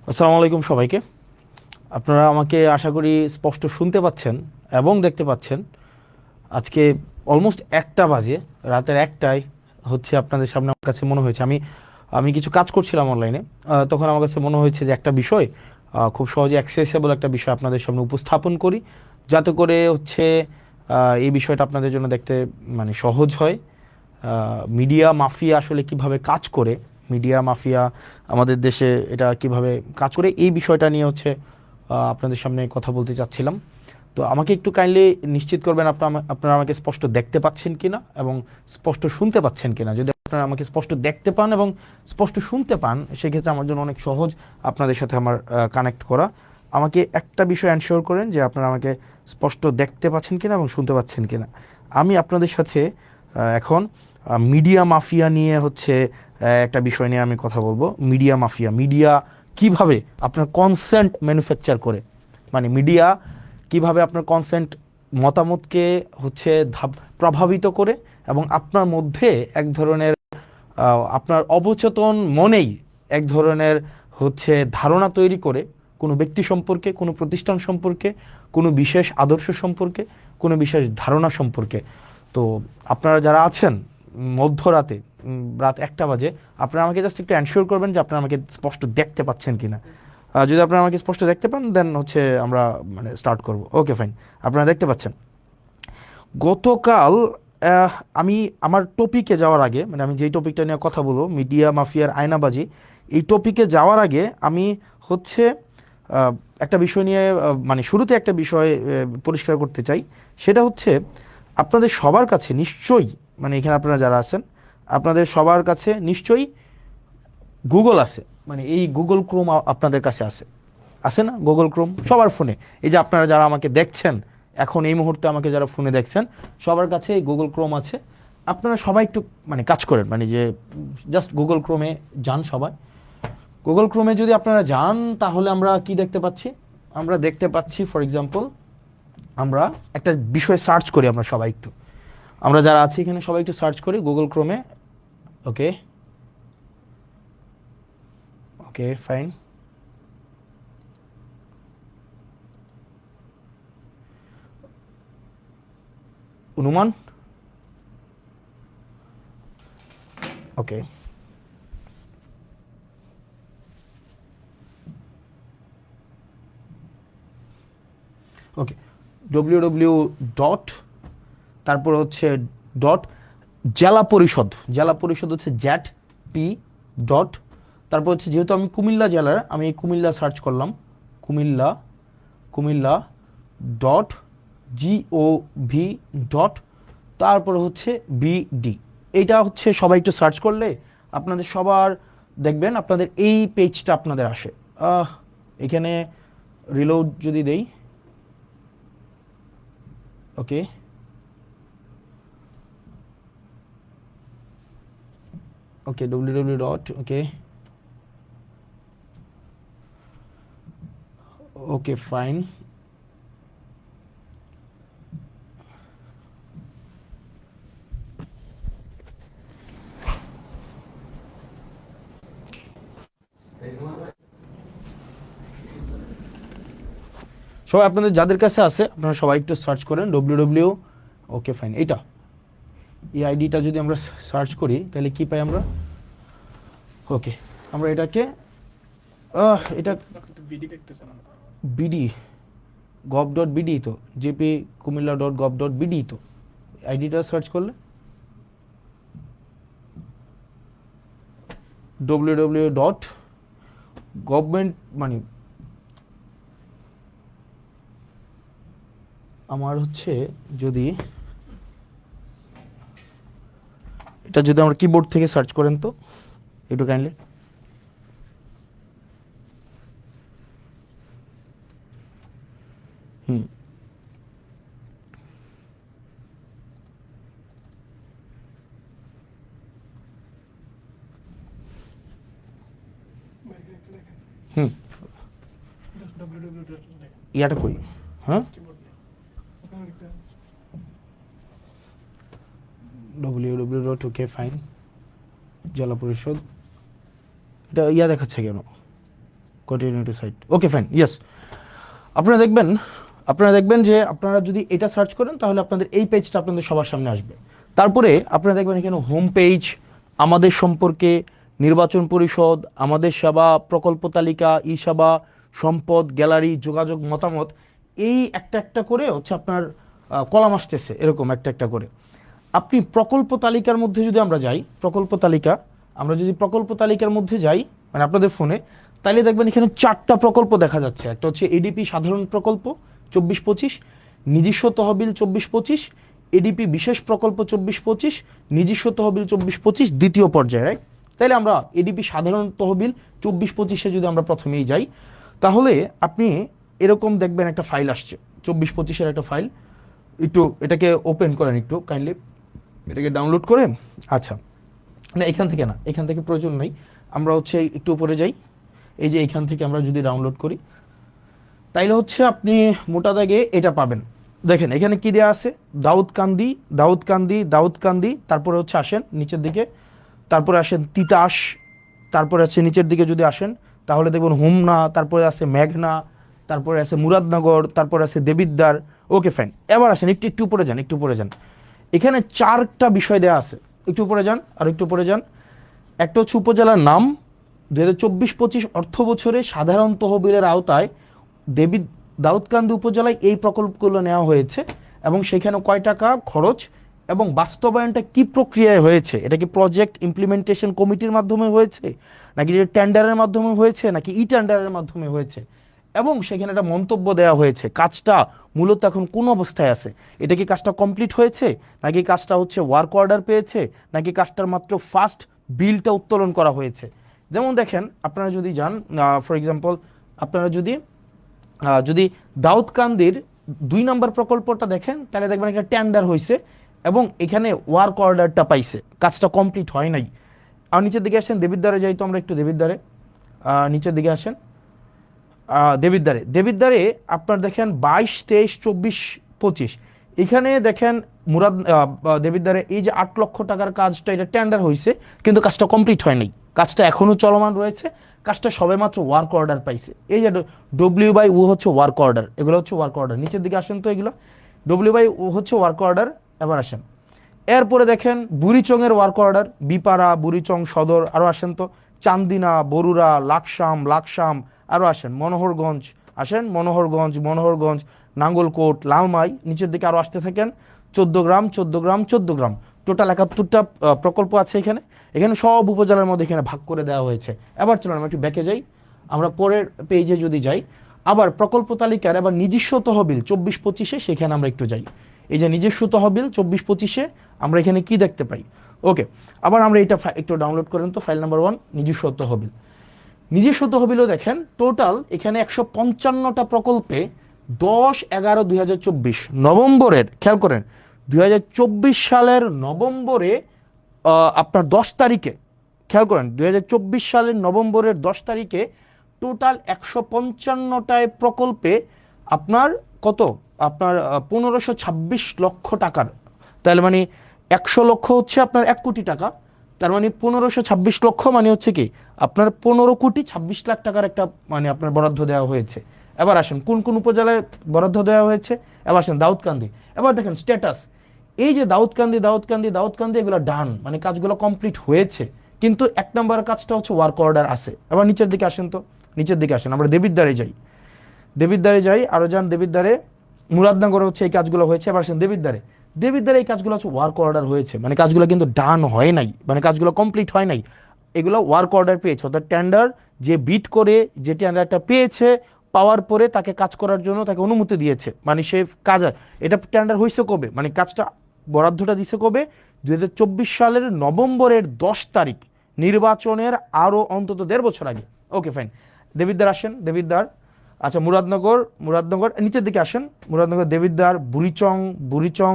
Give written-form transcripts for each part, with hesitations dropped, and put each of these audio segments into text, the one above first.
আসসালামু আলাইকুম সবাইকে। আপনারা আমাকে আশা করি স্পষ্ট শুনতে পাচ্ছেন এবং দেখতে পাচ্ছেন। আজকে অলমোস্ট 1টা বাজে, রাতের 1টায় হচ্ছে আপনাদের সামনে আমার কাছে মনে হয়েছে আমি আমি কিছু কাজ করছিলাম অনলাইনে। তখন আমার কাছে মনে হয়েছে যে একটা বিষয় খুব সহজে অ্যাক্সেসেবল একটা বিষয় আপনাদের সামনে উপস্থাপন করি, যাতে করে হচ্ছে এই বিষয়টা আপনাদের জন্য দেখতে মানে সহজ হয়। মিডিয়া মাফিয়া আসলে কিভাবে কাজ করে, মিডিয়া মাফিয়া আমাদের দেশে এটা কিভাবে কাজ করে, এই বিষয়টা নিয়ে হচ্ছে আপনাদের সামনে কথা বলতে চাচ্ছিলাম। তো আমাকে একটু কাইন্ডলি নিশ্চিত করবেন আপনারা আমাকে স্পষ্ট দেখতে পাচ্ছেন কিনা এবং স্পষ্ট শুনতে পাচ্ছেন কিনা। যদি আপনারা আমাকে স্পষ্ট দেখতে পান এবং স্পষ্ট শুনতে পান, সেক্ষেত্রে আমার জন্য অনেক সহজ আপনাদের সাথে আমার কানেক্ট করা। আমাকে একটা বিষয় এনশিওর করেন যে আপনারা আমাকে স্পষ্ট দেখতে পাচ্ছেন কিনা এবং শুনতে পাচ্ছেন কিনা। আমি আপনাদের সাথে এখন মিডিয়া মাফিয়া নিয়ে হচ্ছে একটা বিষয় নিয়ে আমি কথা বলবো। মিডিয়া মাফিয়া, মিডিয়া কিভাবে আপনার কনসেন্ট ম্যানুফ্যাকচার করে, মানে মিডিয়া কিভাবে আপনার কনসেন্ট মতামতকে হচ্ছে প্রভাবিত করে এবং আপনার মধ্যে এক ধরনের আপনার অবচেতন মনেই এক ধরনের হচ্ছে ধারণা তৈরি করে কোনো ব্যক্তি সম্পর্কে, কোনো প্রতিষ্ঠান সম্পর্কে, কোনো বিশেষ আদর্শ সম্পর্কে, কোনো বিশেষ ধারণা সম্পর্কে। তো আপনারা যারা আছেন মধ্যরাতে, রাত 1টা বাজে, আপনারা আমাকে জাস্ট একটু এনশিওর করবেন যে আপনারা আমাকে স্পষ্ট দেখতে পাচ্ছেন কিনা। যদি আপনারা আমাকে স্পষ্ট দেখতে পান, দেন হচ্ছে আমরা মানে স্টার্ট করব। ওকে, ফাইন। আপনারা দেখতে পাচ্ছেন। গতকাল আমি আমার টপিকে যাওয়ার আগে, মানে আমি যেই টপিকটা নিয়ে কথা বলবো, মিডিয়া মাফিয়ার আয়নাবাজি, এই টপিকে যাওয়ার আগে আমি হচ্ছে আহ, একটা বিষয় নিয়ে মানে শুরুতে একটা বিষয় পরিষ্কার করতে চাই। সেটা হচ্ছে আপনাদের সবার কাছে নিশ্চয়ই, মানে এখানে আপনারা যারা আছেন, আপনাদের সবার কাছে নিশ্চয়ই গুগল আছে। মানে এই গুগল ক্রোম আপনাদের কাছে আছে, আছে না? গুগল ক্রোম সবার ফোনে। এই যে আপনারা যারা আমাকে দেখছেন এখন এই মুহূর্তে, আমাকে যারা ফোনে দেখছেন, সবার কাছে এই গুগল ক্রোম আছে। আপনারা সবাই একটু মানে কাজ করেন, মানে যে জাস্ট গুগল ক্রোমে যান সবাই। গুগল ক্রোমে যদি আপনারা যান, তাহলে আমরা কি দেখতে পাচ্ছি? আমরা দেখতে পাচ্ছি ফর এক্সাম্পল, আমরা একটা বিষয় সার্চ করি। আমরা সবাই একটু, আমরা যারা আছি এখানে সবাই একটু সার্চ করি গুগল ক্রোমে। ওকে, ওকে, ফাইন। অনুমান। ওকে, ওকে, ডব্লিউ ডট, তারপর হচ্ছে ডট, জেলা পরিষদ। জেলা পরিষদ হচ্ছে জ্যাট পি ডট, তারপর হচ্ছে যেহেতু আমি কুমিল্লা জেলার, আমি এই কুমিল্লা সার্চ করলাম। Comilla, Comilla dot Jio V dot, তারপর হচ্ছে বিডি। এইটা হচ্ছে সবাই একটু সার্চ করলে আপনাদের সবার দেখবেন আপনাদের এই পেজটা আপনাদের আসে। এখানে রিলোড যদি দেই, ওকে, ওকে, ডব্লিউ ডট, ওকে, ওকে, ফাইন। সবাই আপনাদের যাদের কাছে আছে আপনারা সবাই একটু সার্চ করেন ডব্লিউ। ওকে, ফাইন। এইটা, এই আইডিটা যদি আমরা সার্চ করি তাহলে কি পাই আমরা? ওকে, আমরা এটাকে এটা বিডি গভ ডট বিডি, তো JP Comilla dot gov dot BD, তো আইডিটা সার্চ করলে ডব্লিউ ডট গভর্নমেন্ট, মানে আমার হচ্ছে যদি এটা যদি আমরা কিবোর্ড থেকে সার্চ করেন তো একটু কাইন্ডলি। হুম, হুম, ইয়াটা কই? হ্যাঁ, ডব্লিউ ডট, ওকে, ফাইন, জেলা পরিষদ। এটা ইয়া দেখাচ্ছে কেন? Continuity site, okay fine, yes. আপনারা দেখবেন যে আপনারা যদি এটা সার্চ করেন তাহলে আপনাদের এই পেজটা আপনাদের সবার সামনে আসবে। তারপরে আপনারা দেখবেন এখানে হোম পেজ, আমাদের সম্পর্কে, নির্বাচন পরিষদ, আমাদের সেবা, প্রকল্প তালিকা, ই সেবা, সম্পদ, গ্যালারি, যোগাযোগ, মতামত, এই একটা একটা করে হচ্ছে আপনার কলাম আসতেছে এরকম একটা একটা করে। আপনি প্রকল্প তালিকার মধ্যে যদি আমরা যাই, আমরা যদি প্রকল্প তালিকার মধ্যে যাই মানে আপনাদের ফোনে, তাইলে দেখবেন এখানে 4টা প্রকল্প দেখা যাচ্ছে। একটা হচ্ছে এডিপি সাধারণ প্রকল্প 24-25, নিজস্ব তহবিল 24-25, এডিপি বিশেষ প্রকল্প 24-25, নিজস্ব তহবিল 24-25 দ্বিতীয় পর্যায়ে, রাইট? তাইলে আমরা এডিপি সাধারণ তহবিল 24-25-এ যদি আমরা প্রথমেই যাই, তাহলে আপনি এরকম দেখবেন একটা ফাইল আসছে, 24-25-এর একটা ফাইল। একটু এটাকে ওপেন করেন, একটু কাইন্ডলি এটাকে ডাউনলোড করে। আচ্ছা, না এখান থেকে প্রয়োজন নেই, আমরা হচ্ছে একটু উপরে যাই। এই যে এইখান থেকে আমরা যদি ডাউনলোড করি, তাইলে হচ্ছে আপনি মোটা দাগে এটা পাবেন। দেখেন এখানে কি দেওয়া আছে, দাউদকান্দি, তারপরে হচ্ছে আসেন নিচের দিকে, তারপরে আসেন তিতাস, তারপরে আছে নিচের দিকে যদি আসেন তাহলে দেখবেন হোমনা, তারপরে আছে মেঘনা, তারপরে আছে মুরাদনগর, তারপরে আছে দেবিদ্বার। ওকে ফাইন, এবার আসেন একটু উপরে যান। এখানে 4টা বিষয় দেওয়া আছে, একটু উপরে যান, আর একটু উপরে যান। একটা হচ্ছে উপজেলার নাম, 2024-25 অর্থ বছরে সাধারণ তহবিলের আওতায় দাউদকান্দি উপজেলায় এই প্রকল্পগুলো নেওয়া হয়েছে এবং সেখানে কয় টাকা খরচ এবং বাস্তবায়নটা কি প্রক্রিয়ায় হয়েছে, এটা কি প্রজেক্ট ইমপ্লিমেন্টেশন কমিটির মাধ্যমে হয়েছে, নাকি টেন্ডারের মাধ্যমে হয়েছে, নাকি ই টেন্ডারের মাধ্যমে হয়েছে, এবং সেখানে একটা মন্তব্য দেওয়া হয়েছে কাজটা মূলত এখন কোন অবস্থায় আছে, এটা কি কাজটা কমপ্লিট হয়েছে, নাকি কাজটা হচ্ছে ওয়ার্ক অর্ডার পেয়েছে, নাকি কাজটার মাত্র ফার্স্ট বিলটা উত্তোলন করা হয়েছে। যেমন দেখেন আপনারা যদি যান, ফর এক্সাম্পল আপনারা যদি দাউদকান্দির 2 নম্বর প্রকল্পটা দেখেন, তাহলে দেখবেন একটা টেন্ডার হয়েছে এবং এখানে ওয়ার্ক অর্ডারটা পাইছে, কাজটা কমপ্লিট হয় নাই। আর নিচের দিকে আসেন, দেবিদ্বারে যাই তো আমরা একটু, দেবিদ্বারে নিচের দিকে আসেন, দেবিদ্বারে আপনার দেখেন 22, 23, 24, 25, এখানে দেখেন দেবিদ্বারে এই যে 8 লক্ষ টাকার কাজটা, এটা টেন্ডার হয়েছে কিন্তু কাজটা কমপ্লিট হয় নাই, কাজটা এখনো চলমান রয়েছে, কাজটা সবেমাত্র ওয়ার্ক অর্ডার পাইছে। এই যে ডব্লিউ/ও হচ্ছে ওয়ার্ক অর্ডার, এগুলো হচ্ছে ওয়ার্ক অর্ডার। নিচের দিকে আসেন তো, এগুলো ডব্লিউ/ও হচ্ছে ওয়ার্ক অর্ডার। এবার আসেন, এরপরে দেখেন বুড়িচংয়ের ওয়ার্ক অর্ডার, বিপাড়া, বুড়িচং সদর, আরও আসেন তো চান্দিনা, বরুড়া, লাকসাম, আরও আসেন মনোহরগঞ্জ, নাঙ্গলকোট, লালমাই, নিচের দিকে আরও আসতে থাকেন 14 গ্রাম। টোটাল 71টা প্রকল্প আছে এখানে সব উপজেলার মধ্যে এখানে ভাগ করে দেওয়া হয়েছে। এবার চলুন আমরা একটু ব্যাকে যাই, আমরা পরের পেজে যদি যাই, আবার প্রকল্প তালিকার আবার নিজস্ব তহবিল 24-25-এ, সেখানে আমরা একটু যাই। এই যে নিজস্ব তহবিল 24-25-এ আমরা এখানে কি দেখতে পাই। ওকে, আবার আমরা এটা একটু ডাউনলোড করেন তো, ফাইল নাম্বার 1 নিজস্ব তহবিলও দেখেন টোটাল এখানে 155টা প্রকল্পে 10/11/2024 নভেম্বরের, খেয়াল করেন 2024 সালের নভেম্বরে আপনার 10 তারিখে, খেয়াল করেন 2024 সালের নভেম্বরের 10 তারিখে টোটাল 155টায় প্রকল্পে আপনার কত, আপনার 1526 লক্ষ টাকার, তাহলে মানে 100 লক্ষ হচ্ছে আপনার 1 কোটি টাকা, তার মানে 1526 লক্ষ মানে হচ্ছে কি আপনার 15,26,00,000 টাকার একটা মানে আপনার বরাদ্দ দেওয়া হয়েছে। এবার আসেন কোন কোন উপজেলায় বরাদ্দ দেওয়া হয়েছে, এবার আসেন দাউদকান্দি। এবার দেখেন স্ট্যাটাস, এই যে দাউদকান্দি এগুলো ডান, মানে কাজগুলো কমপ্লিট হয়েছে, কিন্তু 1 নম্বরের কাজটা হচ্ছে ওয়ার্ক অর্ডার আছে। এবার নিচের দিকে আসেন তো, আমরা দেবিদ্বারে যাই, আরো যান দেবিদ্বারে, মুরাদনগরে হচ্ছে এই কাজগুলো হয়েছে। এবার আসেন দেবিদ্বারে এই কাজগুলো হচ্ছে ওয়ার্ক অর্ডার হয়েছে, মানে কাজগুলো কিন্তু ডান হয় নাই, মানে কাজগুলো কমপ্লিট হয় নাই, এগুলো ওয়ার্ক অর্ডার পেয়েছে, অর্থাৎ টেন্ডার যে বিট করে যে টেন্ডারটা পেয়েছে, পাওয়ার পরে তাকে কাজ করার জন্য তাকে অনুমতি দিয়েছে, মানে সে কাজ, এটা টেন্ডার হয়েছে কবে, মানে কাজটা বরাদ্দটা দিছে কবে, 2024 সালের নভেম্বরের 10 তারিখ, নির্বাচনের আরও অন্তত 1.5 বছর আগে। ওকে ফাইন, দেবিদ্বার আসেন, আচ্ছা মুরাদনগর নিচের দিকে আসেন, মুরাদনগর, দেবিদ্বার, বুড়িচং,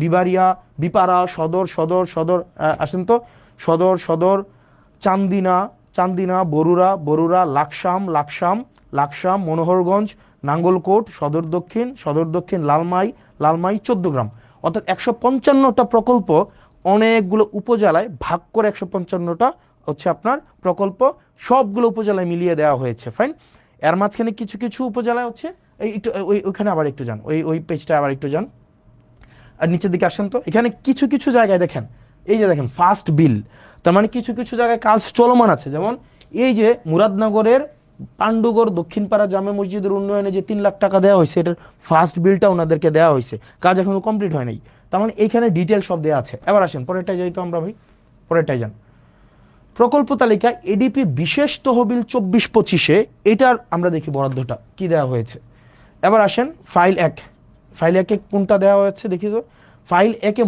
বিবারিয়া, বিপাড়া, সদর আসেন তো, সদর, চান্দিনা, বরুড়া, লাকসাম, মনোহরগঞ্জ, নাঙ্গলকোট, সদর দক্ষিণ, লালমাই 14 গ্রাম। অর্থাৎ 155টা প্রকল্প অনেকগুলো উপজেলায় ভাগ করে 155টা হচ্ছে আপনার প্রকল্প সবগুলো উপজেলায় মিলিয়ে দেওয়া হয়েছে, ফাইন। এর মাঝখানে কিছু কিছু উপজেলায় হচ্ছে এই একটু ওইখানে আবার একটু যান, ওই পেজটা আবার একটু যান, আর নিচের দিকে আসেন তো। এখানে কিছু কিছু জায়গায় দেখেন, এই যে দেখেন ফার্স্ট বিল, তার মানে কিছু কিছু জায়গায় কাজ চলমান আছে। যেমন এই যে মুরাদনগরের পাণ্ডুগড় দক্ষিণপাড়া জামে মসজিদের উন্নয়নে যে 3 লাখ টাকা দেওয়া হয়েছে, এটার ফার্স্ট বিলটা ওনাদেরকে দেওয়া হয়েছে, কাজ এখনো কমপ্লিট হয় নাই। তার মানে এইখানে ডিটেল সব দেওয়া আছে। এবার আসেন পরেরটাই যাই তো আমরা ভাই, পরেরটাই যান। প্রকল্প তালিকা এডিপি বিশেষ তহবিল 24-25-এ, এটার আমরা দেখি বরাদ্দটা কি দেওয়া হয়েছে। এবার আসেন ফাইল 1, ফাইল 1-এ কোনটা দেওয়া হয়েছে দেখি তো। ফাইল 1-এ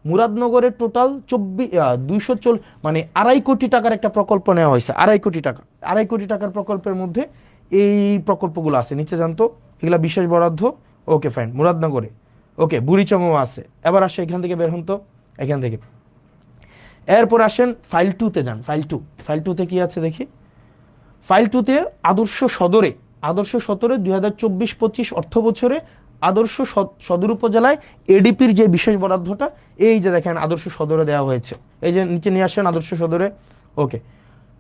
মুরাদনগরে টোটাল 240 মানে 2.5 কোটি টাকার একটা প্রকল্প নেওয়া হয়েছে, 2.5 কোটি টাকা। 2.5 কোটি টাকার প্রকল্পের মধ্যে এই প্রকল্পগুলো আছে, নিচে জানতো এগুলা বিশেষ বরাদ্দ। ওকে ফাইন, মুরাদনগরে ওকে, বুড়িচংও আছে। এবার আসে এখান থেকে বের হন তো, এখান থেকে। এরপর আসেন ফাইল 2-তে যান, ফাইল 2-তে কি আছে দেখি। ফাইল 2-তে আদর্শ সদরে 2024-25 অর্থ বছরে আদর্শ সদর উপজেলায় এডিপির যে বিশেষ বরাদ্দটা, এই যে দেখেন আদর্শ সদরে দেওয়া হয়েছে। এই যে নিচে নিয়ে আসেন আদর্শ সদরে, ওকে,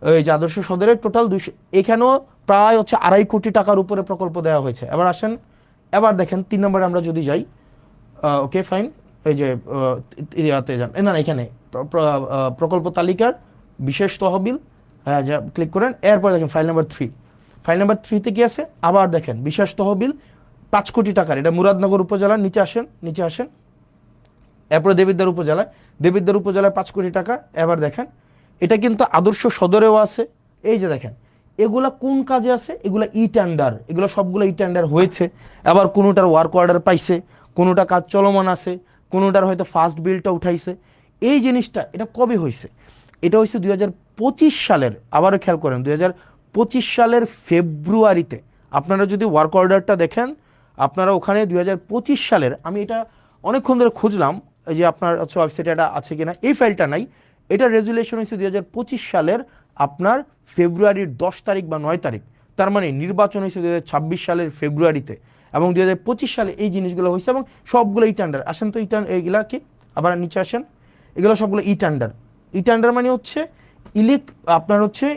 এই যে আদর্শ সদরে টোটাল 200, এখানেও প্রায় হচ্ছে 2.5 কোটি টাকার উপরে প্রকল্প দেওয়া হয়েছে। এবার আসেন, এবার দেখেন 3 নম্বরে আমরা যদি যাই, ওকে ফাইন, এই যে ইয়াতে যান, না এখানে প্রকল্প তালিকার বিশেষ তহবিল, হ্যাঁ যা ক্লিক করেন। এরপর দেখেন ফাইল নাম্বার 3, ফাইল নাম্বার 3-তে কি আছে, আবার দেখেন বিশেষ তহবিল 5 কোটি টাকার, এটা মুরাদনগর উপজেলার, নিচে আসেন। এরপরে দেবিদ্বার উপজেলায় 5 কোটি টাকা। এবার দেখেন এটা কিন্তু আদর্শ সদরেও আছে। এই যে দেখেন এগুলা কোন কাজে আছে, এগুলা ই টেন্ডার, এগুলো সবগুলো ই টেন্ডার হয়েছে। আবার কোনোটার ওয়ার্ক অর্ডার পাইছে, কোনোটা কাজ চলমান আছে, কোনোটার হয়তো ফার্স্ট বিলটা উঠাইছে। এই জিনিসটা এটা কবে হয়েছে, এটা হয়েছে 2025 সালের, আবারও খেয়াল করেন 2025 সালের ফেব্রুয়ারিতে। আপনারা যদি ওয়ার্ক অর্ডারটা দেখেন, আপনারা ওখানে 2025 সালের, আমি এটা অনেকক্ষণ ধরে খুঁজলাম এই যে আপনার ওয়েবসাইটে এটা আছে কিনা, এই ফাইলটা নাই। এটা রেজুলেশন হয়েছে 2025 সালের আপনার ফেব্রুয়ারির 10 তারিখ বা 9 তারিখ। তার মানে নির্বাচন হয়েছে 2026 সালের ফেব্রুয়ারিতে, এবং 2025 সালে এই জিনিসগুলো হয়েছে, এবং সবগুলো ই টেন্ডার। আসেন তো এইগুলা কি, আবার নিচে আসেন, এগুলো সবগুলো ই টেন্ডার মানে হচ্ছে আপনার হচ্ছে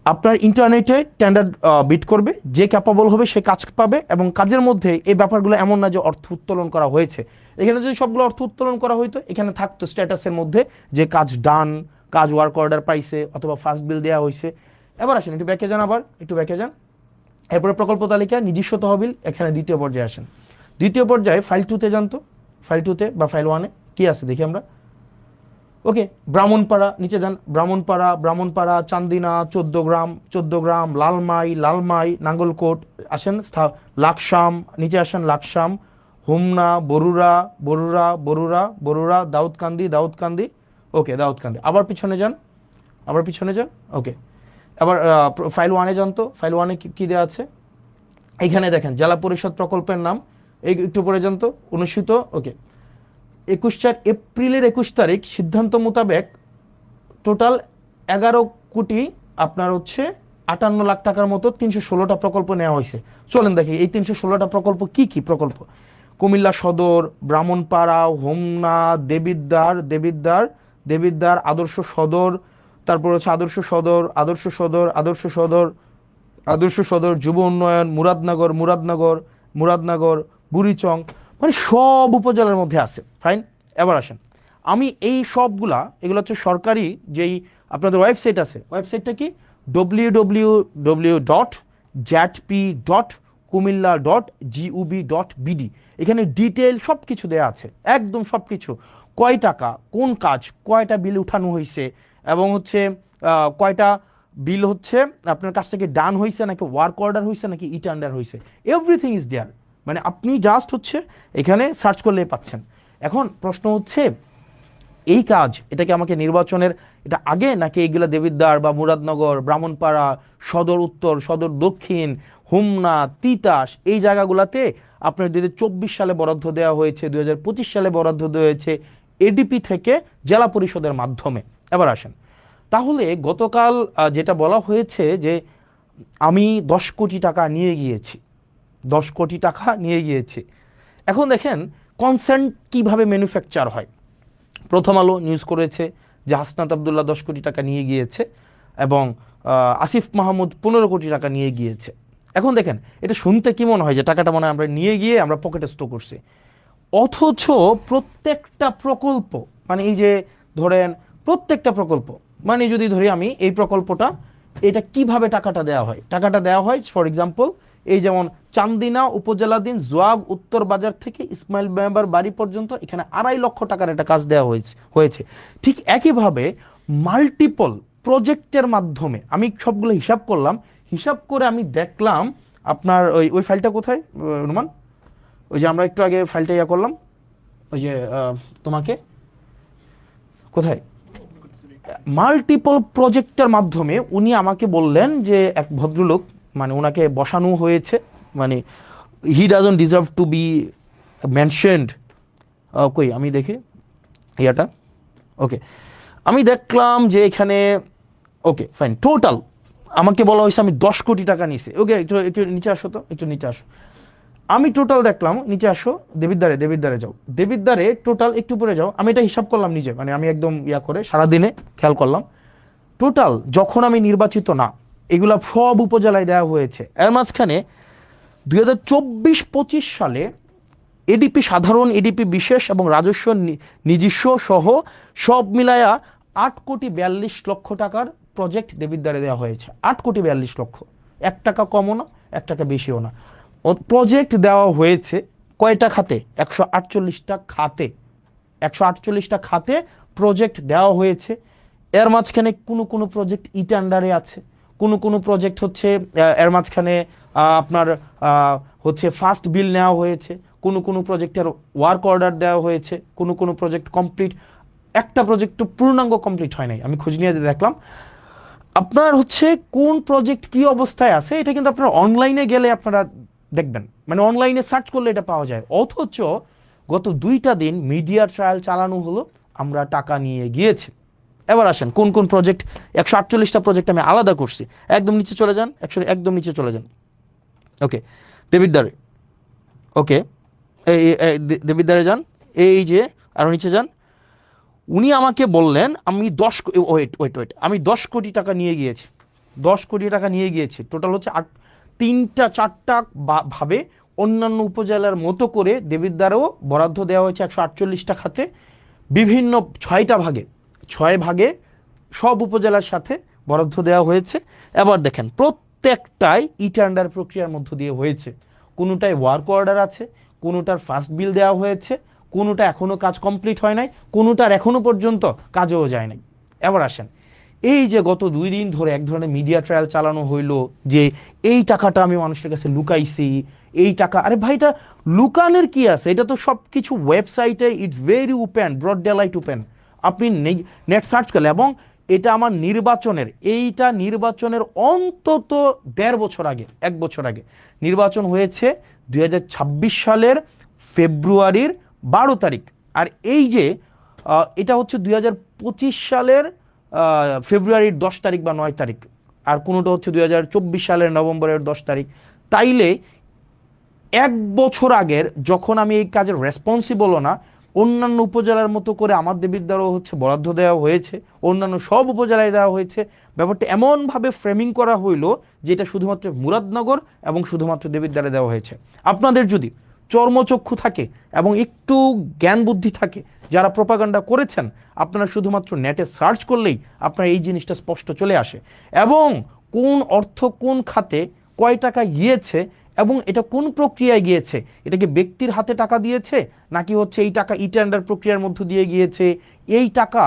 আপনার ইন্টারনেটে টেন্ডার বিড করবে, যে ক্যাপাবল হবে সে কাজ পাবে, এবং কাজের মধ্যে এই ব্যাপারগুলো এমন না যে অর্থ উত্তোলন করা হয়েছে। এখানে যদি সবগুলো অর্থ উত্তোলন করা হইতো, এখানে থাকতো স্ট্যাটাসের মধ্যে যে কাজ ডান, কাজ ওয়ার্ক অর্ডার পাইছে, অথবা ফার্স্ট বিল দেওয়া হয়েছে। এবার আসেন একটু ব্যাকে যান, এরপরে প্রকল্প তালিকা নিজস্ব তহবিল, এখানে দ্বিতীয় পর্যায়ে আসেন। দ্বিতীয় পর্যায়ে ফাইল 2-তে যান তো, ফাইল 2-তে বা ফাইল 1-এ কি আছে দেখি আমরা। ওকে, ব্রাহ্মণপাড়া, নিচে যান, ব্রাহ্মণপাড়া, চান্দিনা, 14 গ্রাম, লালমাই, নাঙ্গলকোট। আসেন লাকসাম, নিচে আসেন লাকসাম, হোমনা, বরুড়া, দাউদকান্দি, ওকে দাউদকান্দি। আবার পিছনে যান, ওকে। আবার ফাইল 1-এ যান তো, ফাইল 1-এ কি দেওয়া আছে, এইখানে দেখেন জেলা পরিষদ প্রকল্পের নাম, এই একটু পরে যান তো, অনুষ্ঠিত, ওকে, এপ্রিলের 21 তারিখ সিদ্ধান্ত মোতাবেক টোটাল 11 কোটি আপনার হচ্ছে 58 লাখ টাকার মতো 316টা প্রকল্প নেওয়া হয়েছে। চলেন দেখি এই 316টা প্রকল্প কি কি প্রকল্প। কুমিল্লা সদর, ব্রাহ্মণপাড়া, হোমনা, দেবিদ্বার, আদর্শ সদর, তারপর হচ্ছে আদর্শ সদর, যুব উন্নয়ন, মুরাদনগর, বুড়িচং, মানে সব উপজেলার মধ্যে আছে, ফাইন। এবার আসেন, আমি এই সবগুলা, এগুলো হচ্ছে সরকারি যেই আপনাদের ওয়েবসাইট আছে, ওয়েবসাইটটা কি www.jatp.kumilla.gov.bd। এখানে ডিটেল সব কিছু দেওয়া আছে, একদম সব কিছু, কয় টাকা, কোন কাজ, কয়টা বিল উঠানো হয়েছে, এবং হচ্ছে কয়টা বিল হচ্ছে আপনার কাছ থেকে ডান হয়েছে, নাকি ওয়ার্ক অর্ডার হয়েছে, নাকি ই টেন্ডার হয়েছে, এভরিথিং ইজ দেয়ার। মানে আপনি জাস্ট হচ্ছে এখানে সার্চ করলে পাচ্ছেন। এখন প্রশ্ন হচ্ছে এই কাজ, এটা কি আমাকে নির্বাচনের এটা আগে, নাকি এইগুলা দেবিদ্বার বা মুরাদনগর, ব্রাহ্মণপাড়া, সদর উত্তর, সদর দক্ষিণ, হোমনা, তিতাস, এই জায়গাগুলোতে আপনার 2024 সালে বরাদ্দ দেওয়া হয়েছে, 2025 সালে বরাদ্দ দেওয়া হয়েছে এডিপি থেকে জেলা পরিষদের মাধ্যমে। এবার আসেন, তাহলে গতকাল যেটা বলা হয়েছে যে আমি 10 কোটি টাকা নিয়ে গিয়েছি, এখন দেখেন কনসেন্ট কিভাবে ম্যানুফ্যাকচার হয়। প্রথম আলো নিউজ করেছে, যে হাসনাত আবদুল্লাহ 10 কোটি টাকা নিয়ে গিয়েছে এবং আসিফ মাহমুদ 15 কোটি টাকা নিয়ে গিয়েছে। এখন দেখেন এটা শুনতে কি মনে হয় যে টাকাটা মনে হয় আমরা নিয়ে গিয়ে আমরা পকেটে স্টোর করছি, অথচ প্রত্যেকটা প্রকল্প মানে এই যে ধরেন প্রত্যেকটা প্রকল্প মানে যদি ধরি আমি এই প্রকল্পটা এটা কিভাবে টাকাটা দেওয়া হয়, টাকাটা দেওয়া হয় ফর এক্সাম্পল এই যেমন চান্দিনা উপজেলাধীন জোয়াগ উত্তর বাজার থেকে ইসমাইল মেম্বার বাড়ি পর্যন্ত এখানে 2.5 লক্ষ টাকার একটা কাজ দেওয়া হয়েছে। ঠিক একইভাবে মাল্টিপল প্রজেক্টের মাধ্যমে আমি সবগুলো হিসাব করলাম, হিসাব করে আমি দেখলাম আপনার ওই ফাইলটা কোথায় রুমান, ওই যে আমরা একটু আগে ফাইলটা ইয়া করলাম ওই যে তোমাকে কোথায় মাল্টিপল প্রজেক্টের মাধ্যমে উনি আমাকে বললেন যে এক ভদ্রলোক মানে ওনাকে বসানো হয়েছে, মানে he doesn't deserve two B mentioned. কই আমি দেখি ইয়াটা, ওকে আমি দেখলাম যে এখানে ওকে ফাইন টোটাল আমাকে বলা হয়েছে আমি 10 কোটি টাকা নিয়েছি। ওকে একটু একটু নিচে আসো, তো একটু নিচে আসো, আমি টোটাল দেখলাম নিচে আসো, দেবিদ্বারে যাও, দেবিদ্বারে টোটাল একটু পরে যাও, আমি এটা হিসাব করলাম নিজে মানে আমি একদম ইয়া করে সারাদিনে খেয়াল করলাম টোটাল যখন আমি নির্বাচিত না এগুলা সব উপজেলায় দেওয়া হয়েছে। এর মাঝখানে 2024-25 সালে এডিপি সাধারণ, এডিপি বিশেষ এবং রাজস্ব নিজস্ব সহ সব মিলায়া 8,42,00,000 টাকার প্রজেক্ট দেবিদ্বারে দেওয়া হয়েছে। 8,42,00,000, 1 টাকা কমও না 1 টাকা বেশিও না। প্রজেক্ট দেওয়া হয়েছে কয়টা খাতে? 148টা খাতে, 148টা খাতে প্রজেক্ট দেওয়া হয়েছে। এর মাঝখানে কোনো প্রজেক্ট ইটেন্ডারে আছে, কোনো প্রজেক্ট হচ্ছে এর মাঝখানে আপনার হচ্ছে ফার্স্ট বিল নেওয়া হয়েছে, কোনো প্রজেক্টের ওয়ার্ক অর্ডার দেওয়া হয়েছে, কোনো প্রজেক্ট কমপ্লিট, একটা প্রজেক্ট তো পূর্ণাঙ্গ কমপ্লিট হয় নাই। আমি খোঁজ নিয়ে দেখলাম আপনার হচ্ছে কোন প্রজেক্ট কি অবস্থায় আছে এটা কিন্তু আপনারা অনলাইনে গেলে আপনারা দেখবেন, মানে অনলাইনে সার্চ করলে এটা পাওয়া যায়। অথচ গত 2টা দিন মিডিয়া ট্রায়াল চালানো হলো, আমরা টাকা নিয়ে গিয়েছি। এবার আসেন কোন প্রজেক্ট, 148টা প্রজেক্ট আমি আলাদা করছি। একদম নিচে চলে যান, একদম নিচে চলে যান, ওকে দেবিদ্বারে, ওকে দেবিদ্বারে যান, এই যে আরো নিচে যান। উনি আমাকে বললেন আমি 10 কোটি টাকা নিয়ে গিয়েছি, 10 কোটি টাকা নিয়ে গিয়েছি। টোটাল হচ্ছে 3-4টা ভাবে অন্যান্য উপজেলার মতো করে দেবিদ্বারেও বরাদ্দ দেওয়া হয়েছে 148টা খাতে, বিভিন্ন 6 ভাগে সব উপজেলার সাথে বরাদ্দ দেওয়া হয়েছে। এবার দেখেন প্রত্যেকটাই টেন্ডার প্রক্রিয়ার মধ্য দিয়ে হয়েছে, কোনোটায় ওয়ার্ক অর্ডার আছে, কোনোটার ফার্স্ট বিল দেওয়া হয়েছে, কোনোটা এখনো কাজ কমপ্লিট হয় নাই, কোনোটার এখনো পর্যন্ত কাজেও যায় নাই। এবার আসেন এই যে গত 2 দিন ধরে এক ধরনের মিডিয়া ট্রায়াল চালানো হইলো যে এই টাকাটা আমি মানুষের কাছে লুকাইছি, এই টাকা, আরে ভাই এটা লুকানোর কি আছে? এটা তো সব কিছু ওয়েবসাইটে it's very open, broad daylight open, আপনি নেট সার্চ করলে। এবং এটা আমার নির্বাচনের অন্তত 1.5 বছর আগে, 1 বছর আগে নির্বাচন হয়েছে 2026 সালের ফেব্রুয়ারির 12 তারিখ। আর এই যে এটা হচ্ছে 2025 সালের ফেব্রুয়ারির 10 তারিখ বা 9 তারিখ, আর কোনোটা হচ্ছে 2024 সালের নভেম্বরের 10 তারিখ। তাইলে 1 বছর আগের যখন আমি এই কাজের রেসপন্সিবলও না, অন্যান্য উপজেলার মতো করে আমার দেবিদ্বারও হচ্ছে বরাদ্দ দেওয়া হয়েছে, অন্যান্য সব উপজেলায় দেওয়া হয়েছে। ব্যাপারটা এমনভাবে ফ্রেমিং করা হইলো যেটা শুধুমাত্র মুরাদনগর এবং শুধুমাত্র দেবিদ্বারে দেওয়া হয়েছে। আপনাদের যদি চর্মচক্ষু থাকে এবং একটু জ্ঞান বুদ্ধি থাকে, যারা প্রোপাগান্ডা করেছেন, আপনারা শুধুমাত্র নেটে সার্চ করলেই আপনার এই জিনিসটা স্পষ্ট চলে আসে। এবং কোন অর্থ কোন খাতে কয় টাকা গিয়েছে এবং এটা কোন প্রক্রিয়ায় গিয়েছে, এটা কি ব্যক্তির হাতে টাকা দিয়েছে নাকি হচ্ছে এই টাকা টেন্ডার প্রক্রিয়ার মধ্য দিয়ে গিয়েছে, এই টাকা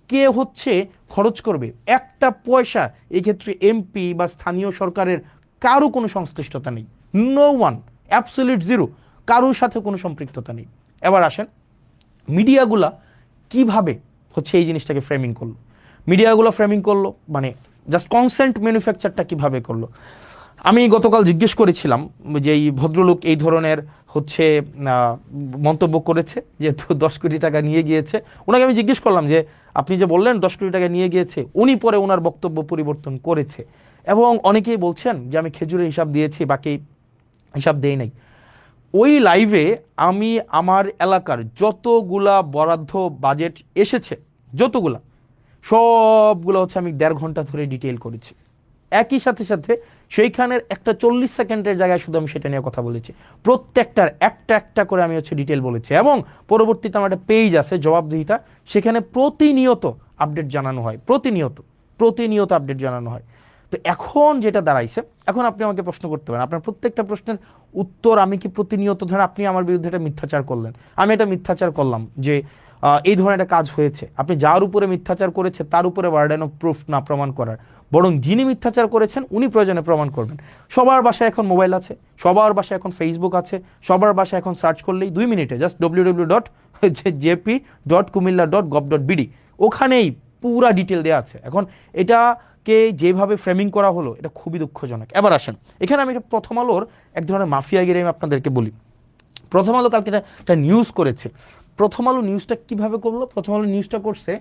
কে হচ্ছে খরচ করবে, একটা পয়সা এক্ষেত্রে এমপি বা স্থানীয় সরকারের কারো কোনো সংশ্লিষ্টতা নেই, নো ওয়ান, অ্যাবসলিউট জিরো, কারোর সাথে কোনো সম্পৃক্ততা নেই। এবার আসেন মিডিয়াগুলা কিভাবে হচ্ছে এই জিনিসটাকে ফ্রেমিং করলো, মিডিয়াগুলো ফ্রেমিং করলো মানে জাস্ট কনসেন্ট ম্যানুফ্যাকচারটা কিভাবে করলো। আমি গতকাল জিজ্ঞেস করেছিলাম যে এই ভদ্রলোক এই ধরনের হচ্ছে মন্তব্য করেছে যেহেতু 10 কোটি টাকা নিয়ে গিয়েছে, ওনাকে আমি জিজ্ঞেস করলাম যে আপনি যে বললেন 10 কোটি টাকা নিয়ে গিয়েছে, উনি পরে ওনার বক্তব্য পরিবর্তন করেছে এবং অনেকেই বলছেন যে আমি খেজুরের হিসাব দিয়েছি বাকি হিসাব দেই নাই। ওই লাইভে আমি আমার এলাকার যতগুলা বরাদ্দ বাজেট এসেছে যতগুলা সবগুলো হচ্ছে আমি 1.5 ঘন্টা ধরে ডিটেইল করেছি। একই সাথে সাথে সেইখানের একটা 40 সেকেন্ডের জায়গায় শুধু আমি সেটা নিয়ে কথা বলেছি, প্রত্যেকটার একটা একটা করে আমি হচ্ছে ডিটেল বলেছি। এবং পরবর্তীতে আমার একটা পেজ আছে জবাবদিহিতা, সেখানে প্রতিনিয়ত আপডেট জানানো হয়, প্রতিনিয়ত আপডেট জানানো হয়। তো এখন যেটা দাঁড়াইছে, এখন আপনি আমাকে প্রশ্ন করতে পারেন, আপনার প্রত্যেকটা প্রশ্নের উত্তর আমি কি প্রতিনিয়ত, ধরেন আপনি আমার বিরুদ্ধে একটা মিথ্যাচার করলেন, আমি একটা মিথ্যাচার করলাম যে এই ধরনের একটা কাজ হয়েছে, আপনি যার উপরে মিথ্যাচার করেছে তার উপরে বার্ডেন অফ প্রুফ না প্রমাণ করার, বরং যিনি মিথ্যাচার করেছেন উনি প্রয়োজনে প্রমাণ করবেন। সবার বাসায় এখন মোবাইল আছে, সবার বাসায় এখন ফেসবুক আছে, সবার বাসায় এখন সার্চ করলেই 2 মিনিটে জাস্ট www.jp.kumilla.gov.bd ওখানেই পুরা ডিটেল দেওয়া আছে। এখন এটাকে যেভাবে ফ্রেমিং করা হলো এটা খুবই দুঃখজনক। এবার আসেন, এখানে আমি প্রথম আলোর এক ধরনের মাফিয়াগিরি আমি আপনাদেরকে বলি। প্রথম আলো কালকে একটা নিউজ করেছে। প্রথম আলো নিউজটা কিভাবে করলো? প্রথম আলো নিউজটা করছে,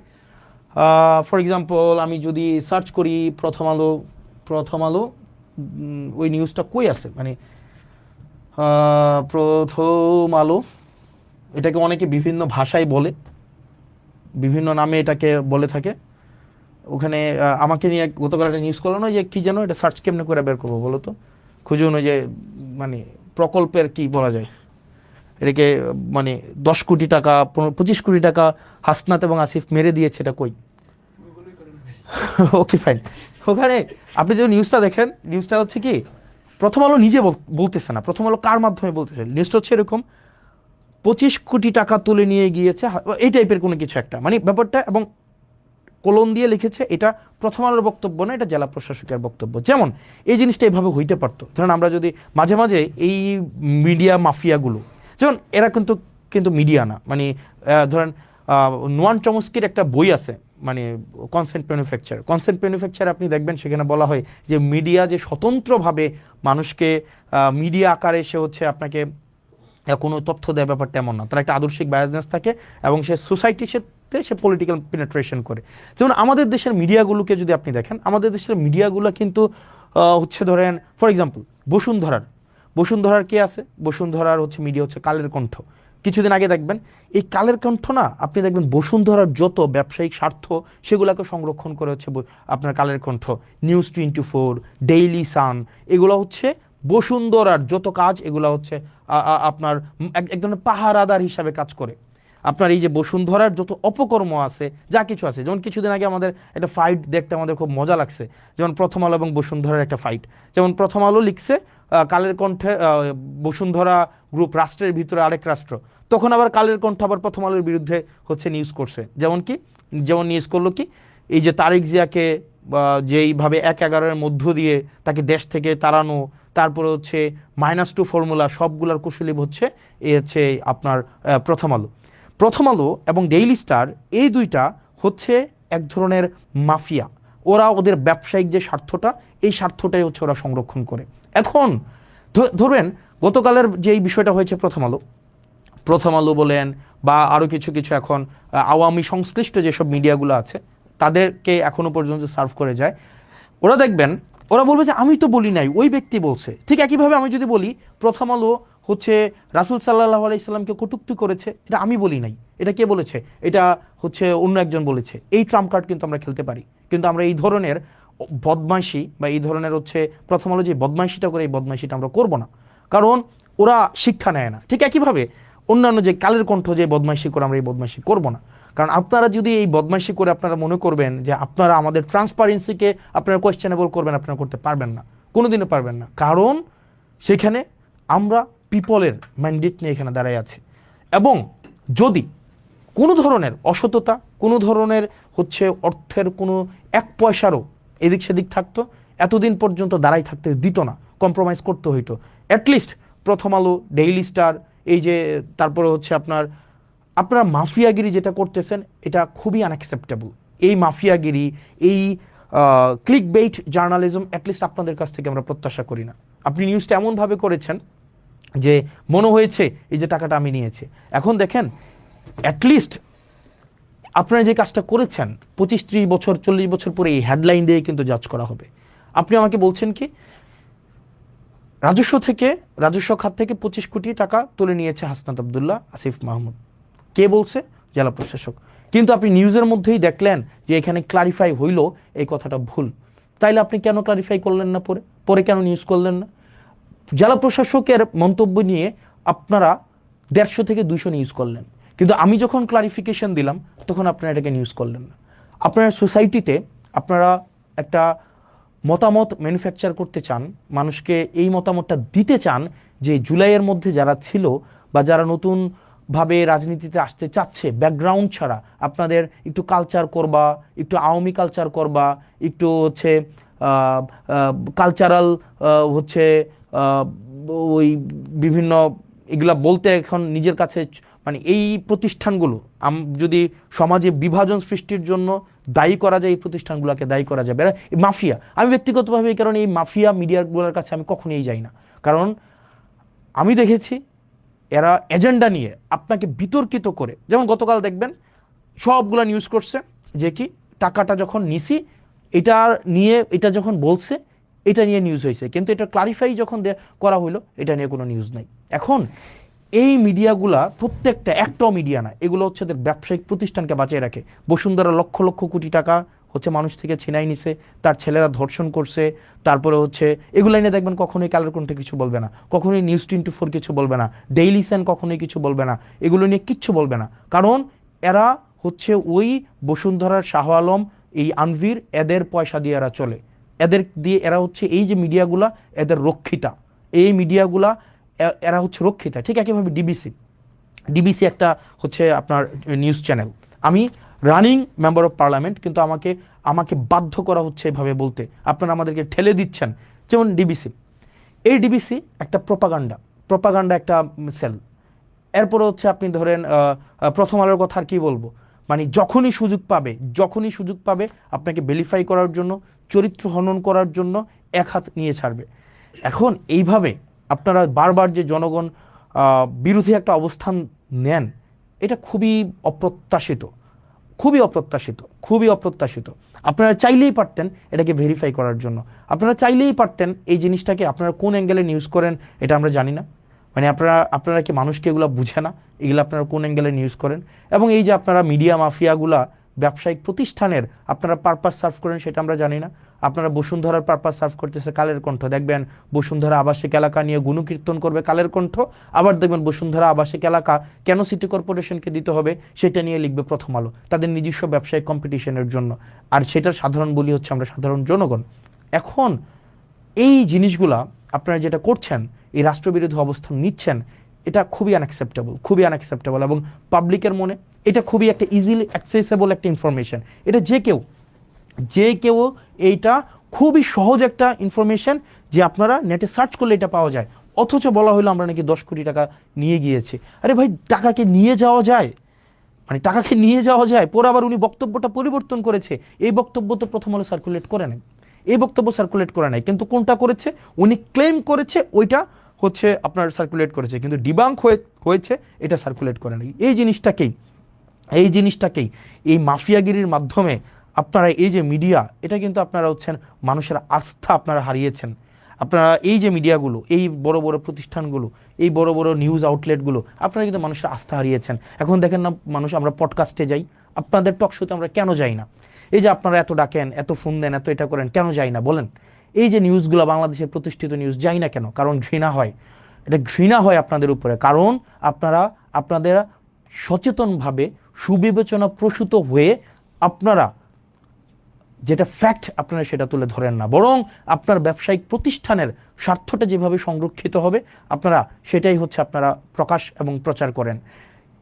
ফর এক্সাম্পল আমি যদি সার্চ করি প্রথম আলো ওই নিউজটা কই আছে, মানে প্রথম আলো, এটাকে অনেকে বিভিন্ন ভাষায় বলে, বিভিন্ন নামে এটাকে বলে থাকে। ওখানে আমাকে নিয়ে গতকাল একটা নিউজ করলো না, যে কি যেন, এটা সার্চ কেমনে করে বের করবো বলো তো, খুঁজুন ওই যে মানে প্রকল্পের কি বলা যায় এটাকে, মানে 10 কোটি টাকা 25 কোটি টাকা হাসনাত এবং আসিফ মেরে দিয়েছে, এটা কই? Okay fine. ওখানে আপনি যদি নিউজটা দেখেন, নিউজটা হচ্ছে কি, প্রথম আলো নিজে বলতেছে না, প্রথম আলো কার মাধ্যমে বলতেছে, নিউজটা হচ্ছে এরকম, 25 কোটি টাকা তুলে নিয়ে গিয়েছে, এই টাইপের কোনো কিছু একটা মানে ব্যাপারটা, এবং কলম দিয়ে লিখেছে এটা প্রথম আলোর বক্তব্য না, এটা জেলা প্রশাসকের বক্তব্য। যেমন এই জিনিসটা এভাবে হইতে পারতো, ধরেন আমরা যদি মাঝে মাঝে এই মিডিয়া মাফিয়াগুলো, যেমন এরা কিন্তু মিডিয়া না, মানে ধরেন নোয়ান চমস্কির একটা বই আছে, মানে কনসেন্ট ম্যানুফ্যাকচার আপনি দেখবেন, সেখানে বলা হয় যে মিডিয়া যে স্বতন্ত্রভাবে মানুষকে মিডিয়া আকারে সে হচ্ছে আপনাকে কোনো তথ্য দেয়, ব্যাপারটা এমন না, তার একটা আদর্শিক বায়াসনেস থাকে এবং সে সোসাইটির সাথে সে পলিটিক্যাল পেনিট্রেশন করে। যেমন আমাদের দেশের মিডিয়াগুলোকে যদি আপনি দেখেন, আমাদের দেশের মিডিয়াগুলো কিন্তু হচ্ছে ধরেন ফর এক্সাম্পল বসুন্ধরার কে আছে, বসুন্ধরার হচ্ছে মিডিয়া হচ্ছে কালের কণ্ঠ। কিছুদিন আগে দেখবেন এই কালের কণ্ঠ না, আপনি দেখবেন বসুন্ধরার যত ব্যবসায়িক স্বার্থ সেগুলোকে সংরক্ষণ করে হচ্ছে আপনার Kaler Kantho, news 24, Daily Sun, এগুলো হচ্ছে বসুন্ধরার যত কাজ, এগুলো হচ্ছে আপনার এক ধরনের পাহারাদার হিসাবে কাজ করে। আপনার এই যে বসুন্ধরার যত অপকর্ম আছে, যা কিছু আছে, যেমন কিছুদিন আগে আমাদের একটা ফাইট দেখতে আমাদের খুব মজা লাগছে, যেমন প্রথম আলো এবং বসুন্ধরার একটা ফাইট। যেমন প্রথম আলো লিখছে কালের কণ্ঠে বসুন্ধরা গ্রুপ রাষ্ট্রের ভিতরে আরেক রাষ্ট্র, তখন আবার কালের কণ্ঠ আবার প্রথম আলোর বিরুদ্ধে হচ্ছে নিউজ করছে। যেমন নিউজ করলো কি, এই যে তারেক জিয়াকে যেইভাবে 1/11 মধ্য দিয়ে তাকে দেশ থেকে তাড়ানো, তারপরে হচ্ছে -2 ফর্মুলা, সবগুলার কুশলী হচ্ছে এই হচ্ছে আপনার প্রথম আলো এবং ডেইলি স্টার, এই দুইটা হচ্ছে এক ধরনের মাফিয়া। ওরা ওদের ব্যবসায়িক যে স্বার্থটা, এই স্বার্থটাই হচ্ছে ওরা সংরক্ষণ করে। এখন ধরবেন গতকালের যে এই বিষয়টা হয়েছে, প্রথম আলো বলেন বা আরও কিছু এখন আওয়ামী সংশ্লিষ্ট যেসব মিডিয়াগুলো আছে তাদেরকে এখনো পর্যন্ত সার্ভ করে যায়, ওরা দেখবেন ওরা বলবে যে আমি তো বলি নাই, ওই ব্যক্তি বলছে। ঠিক একইভাবে আমি যদি বলি প্রথম আলো হচ্ছে রাসূল সাল্লাল্লাহু আলাইহি সাল্লামকে কটূক্তি করেছে, এটা আমি বলি নাই, এটা কে বলেছে, এটা হচ্ছে অন্য একজন বলেছে, এই ট্রাম্প কার্ড কিন্তু আমরা খেলতে পারি। কিন্তু আমরা এই ধরনের বদমাইশি বা এই ধরনের হচ্ছে প্রথম আলো যে বদমাইশিটা করে, এই বদমাইশিটা আমরা করব না, কারণ ওরা শিক্ষা নেয় না। ঠিক একইভাবে অন্যান্য যে কালের কণ্ঠ যে বদমাইশি করে, আমরা এই বদমাইশি করব না। কারণ আপনারা যদি এই বদমাইশি করে আপনারা মনে করবেন যে আপনারা আমাদের ট্রান্সপারেন্সিকে আপনারা কোয়েশ্চেনেবল করবেন, আপনারা করতে পারবেন না, কোনোদিনও পারবেন না। কারণ সেখানে আমরা পিপলের ম্যান্ডেট নিয়ে এখানে দাঁড়াই আছি, এবং যদি কোনো ধরনের অসততা, কোনো ধরনের হচ্ছে অর্থের কোনো 1 পয়সারও এদিক সেদিক থাকতো, এতদিন পর্যন্ত দাঁড়াই থাকতে দিত না, কম্প্রোমাইজ করতে হইতো। অ্যাটলিস্ট প্রথম আলো, ডেইলি স্টার, এই যে তারপরে হচ্ছে আপনারা মাফিয়াগিরি যেটা করতেছেন, এটা খুবই আনঅ্যাকসেপ্টেবল। এই মাফিয়াগিরি, এই ক্লিক বেইট জার্নালিজম অ্যাটলিস্ট আপনাদের কাছ থেকে আমরা প্রত্যাশা করি না। আপনি নিউজটা এমনভাবে করেছেন যে মনে হয়েছে এই যে টাকাটা আমি নিয়েছি। এখন দেখেন, অ্যাটলিস্ট আপনারা যে কাজটা করেছেন 25-30 বছর 40 বছর পরে এই হেডলাইন দিয়ে কিন্তু জাজ করা হবে। আপনি আমাকে বলছেন কি, রাজস্ব খাত থেকে 25 কোটি টাকা তুলে নিয়েছে হাসনাত আব্দুল্লাহ, আসিফ মাহমুদ। কে বলছে? জেলা প্রশাসক। কিন্তু আপনি নিউজের মধ্যেই দেখলেন যে এখানে ক্লারিফাই হইল এই কথাটা ভুল। তাইলে আপনি কেন ক্লারিফাই করলেন না, পরে পরে কেন নিউজ করলেন না? জেলা প্রশাসকের মন্তব্য নিয়ে আপনারা 150 থেকে 200 নিউজ করলেন, কিন্তু আমি যখন ক্লারিফিকেশন দিলাম তখন আপনারা এটাকে নিউজ করলেন না। আপনার সোসাইটিতে আপনারা একটা মতামত ম্যানুফ্যাকচার করতে চান, মানুষকে এই মতামতটা দিতে চান যে জুলাইয়ের মধ্যে যারা ছিল বা যারা নতুনভাবে রাজনীতিতে আসতে চাচ্ছে ব্যাকগ্রাউন্ড ছাড়া, আপনাদের একটু কালচার করবা, একটু আওয়ামী কালচার করবা, একটু হচ্ছে কালচারাল হচ্ছে ওই বিভিন্ন এগুলা বলতে এখন নিজের কাছে মানে এই প্রতিষ্ঠানগুলো যদি সমাজে বিভাজন সৃষ্টির জন্য দায়ী করা যায়, এই প্রতিষ্ঠানগুলোকে দায়ী করা যাবে। মাফিয়া, আমি ব্যক্তিগতভাবে এই কারণে এই মাফিয়া মিডিয়াগুলোর কাছে আমি কখনোই যাই না, কারণ আমি দেখেছি এরা এজেন্ডা নিয়ে আপনাকে বিতর্কিত করে, যেমন গতকাল দেখবেন সবগুলা নিউজ করছে যে কি টাকাটা যখন নিছি এটা নিয়ে, এটা যখন বলছে এটা নিয়ে নিউজ হয়েছে, কিন্তু এটা ক্লারিফাই যখন করা হইলো এটা নিয়ে কোনো নিউজ নাই। এখন এই মিডিয়াগুলা প্রত্যেকটা একটাও মিডিয়া না, এগুলো হচ্ছে ব্যবসায়িক প্রতিষ্ঠানকে বাঁচিয়ে রাখে। বসুন্ধরা লক্ষ লক্ষ কোটি টাকা হচ্ছে মানুষ থেকে ছিনাই নিছে, তার ছেলেরা ধর্ষণ করছে, তারপরে হচ্ছে এগুলো নিয়ে দেখবেন কখনোই কালের কণ্ঠে কিছু বলবে না, কখনোই নিউজ 24 কিছু বলবে না, ডেইলি সান কখনোই কিছু বলবে না, এগুলো নিয়ে কিচ্ছু বলবে না, কারণ এরা হচ্ছে ওই বসুন্ধরার শাহ আলম, এই আনভির, এদের পয়সা দিয়ে এরা চলে, এদের দিয়ে এরা হচ্ছে এই যে মিডিয়াগুলা এদের রক্ষিতা, এই মিডিয়াগুলা এরা হচ্ছে রক্ষিতা। ঠিক একইভাবে ডিবিসি একটা হচ্ছে আপনার নিউজ চ্যানেল, আমি রানিং মেম্বার অফ পার্লামেন্ট, কিন্তু আমাকে বাধ্য করা হচ্ছে এভাবে বলতে, আপনারা আমাদেরকে ঠেলে দিচ্ছেন। যেমন ডিবিসি একটা প্রোপাগান্ডা একটা সেল। এরপরে হচ্ছে আপনি ধরেন প্রথম আলোর কথা আর কি বলবো, মানে যখনই সুযোগ পাবে আপনাকে ভেরিফাই করার জন্য, চরিত্র হনন করার জন্য এক হাত নিয়ে ছাড়বে। এখন এইভাবে আপনারা বারবার যে জনগণ বিরোধী একটা অবস্থান নেন, এটা খুবই অপ্রত্যাশিত। আপনারা চাইলেই পারতেন এটাকে ভেরিফাই করার জন্য, আপনারা চাইলেই পারতেন এই জিনিসটাকে, আপনারা কোন অ্যাঙ্গেলে নিউজ করেন এটা আমরা জানি না, মানে আপনারা কি মানুষকে এগুলো বুঝে না, এগুলো আপনারা কোন অ্যাঙ্গেলে নিউজ করেন। এবং এই যে আপনারা মিডিয়া মাফিয়াগুলা ব্যবসায়িক প্রতিষ্ঠানের আপনারা পারপাস সার্ভ করেন সেটা আমরা জানি না। আপনারা বসুন্ধরার পারপাস সার্ভ করতেছে কালের কণ্ঠ, দেখবেন বসুন্ধরা আবাসিক এলাকা নিয়ে গুণকীর্তন করবে কালের কণ্ঠ, আবার দেখবেন বসুন্ধরা আবাসিক এলাকা কেন সিটি কর্পোরেশনকে দিতে হবে সেটা নিয়ে লিখবে প্রথম আলো, তাদের নিজস্ব ব্যবসায়িক কম্পিটিশনের জন্য, আর সেটার সাধারণ বলি হচ্ছে আমরা সাধারণ জনগণ। এখন এই জিনিসগুলা আপনারা যেটা করছেন, এই রাষ্ট্রবিরোধী অবস্থান নিচ্ছেন, এটা খুবই আনঅ্যাকসেপ্টেবল এবং পাবলিকের মনে এটা খুবই একটা ইজিলি অ্যাক্সেসেবল একটা ইনফরমেশন। এটা যে কেউ এইটা খুবই সহজ একটা ইনফরমেশন যে আপনারা নেটে সার্চ করলে এটা পাওয়া যায়, অথচ বলা হলো আমরা নাকি 10 কোটি টাকা নিয়ে গিয়েছি। আরে ভাই, টাকাকে নিয়ে যাওয়া যায়, পরে আবার উনি বক্তব্যটা পরিবর্তন করেছে, এই বক্তব্য তো প্রথম আলো সার্কুলেট করে নাই, কিন্তু কোনটা করেছে, উনি ক্লেম করেছে ওইটা হচ্ছে আপনার সার্কুলেট করেছে, কিন্তু ডিবাঙ্ক হয়েছে এটা সার্কুলেট করে নাই। এই জিনিসটাকেই এই মাফিয়াগিরির মাধ্যমে আপনারা এই যে মিডিয়া, এটা কিন্তু আপনারা হচ্ছেন মানুষের আস্থা আপনারা হারিয়েছেন। আপনারা এই যে মিডিয়াগুলো, এই বড় বড় প্রতিষ্ঠানগুলো, এই বড় বড় নিউজ আউটলেটগুলো, আপনারা কিন্তু মানুষের আস্থা হারিয়েছেন। এখন দেখেন না মানুষ, আমরা পডকাস্টে যাই, আপনাদের টক শোতে আমরা কেন যাই না? এই যে আপনারা এত ডাকেন, এত ফোন দেন, এত এটা করেন, কেন যাই না বলেন? এই যে নিউজগুলো, বাংলাদেশের প্রতিষ্ঠিত নিউজ, যাই না কেন? কারণ ঘৃণা হয় আপনাদের উপরে, কারণ আপনাদের সচেতনভাবে সুবিবেচনা প্রসূত হয়ে আপনারা যেটা ফ্যাক্ট আপনারা সেটা তুলে ধরেন না, বরং আপনার ব্যবসায়িক প্রতিষ্ঠানের স্বার্থটা যেভাবে সংরক্ষিত হবে আপনারা সেটাই হচ্ছে আপনারা প্রকাশ এবং প্রচার করেন,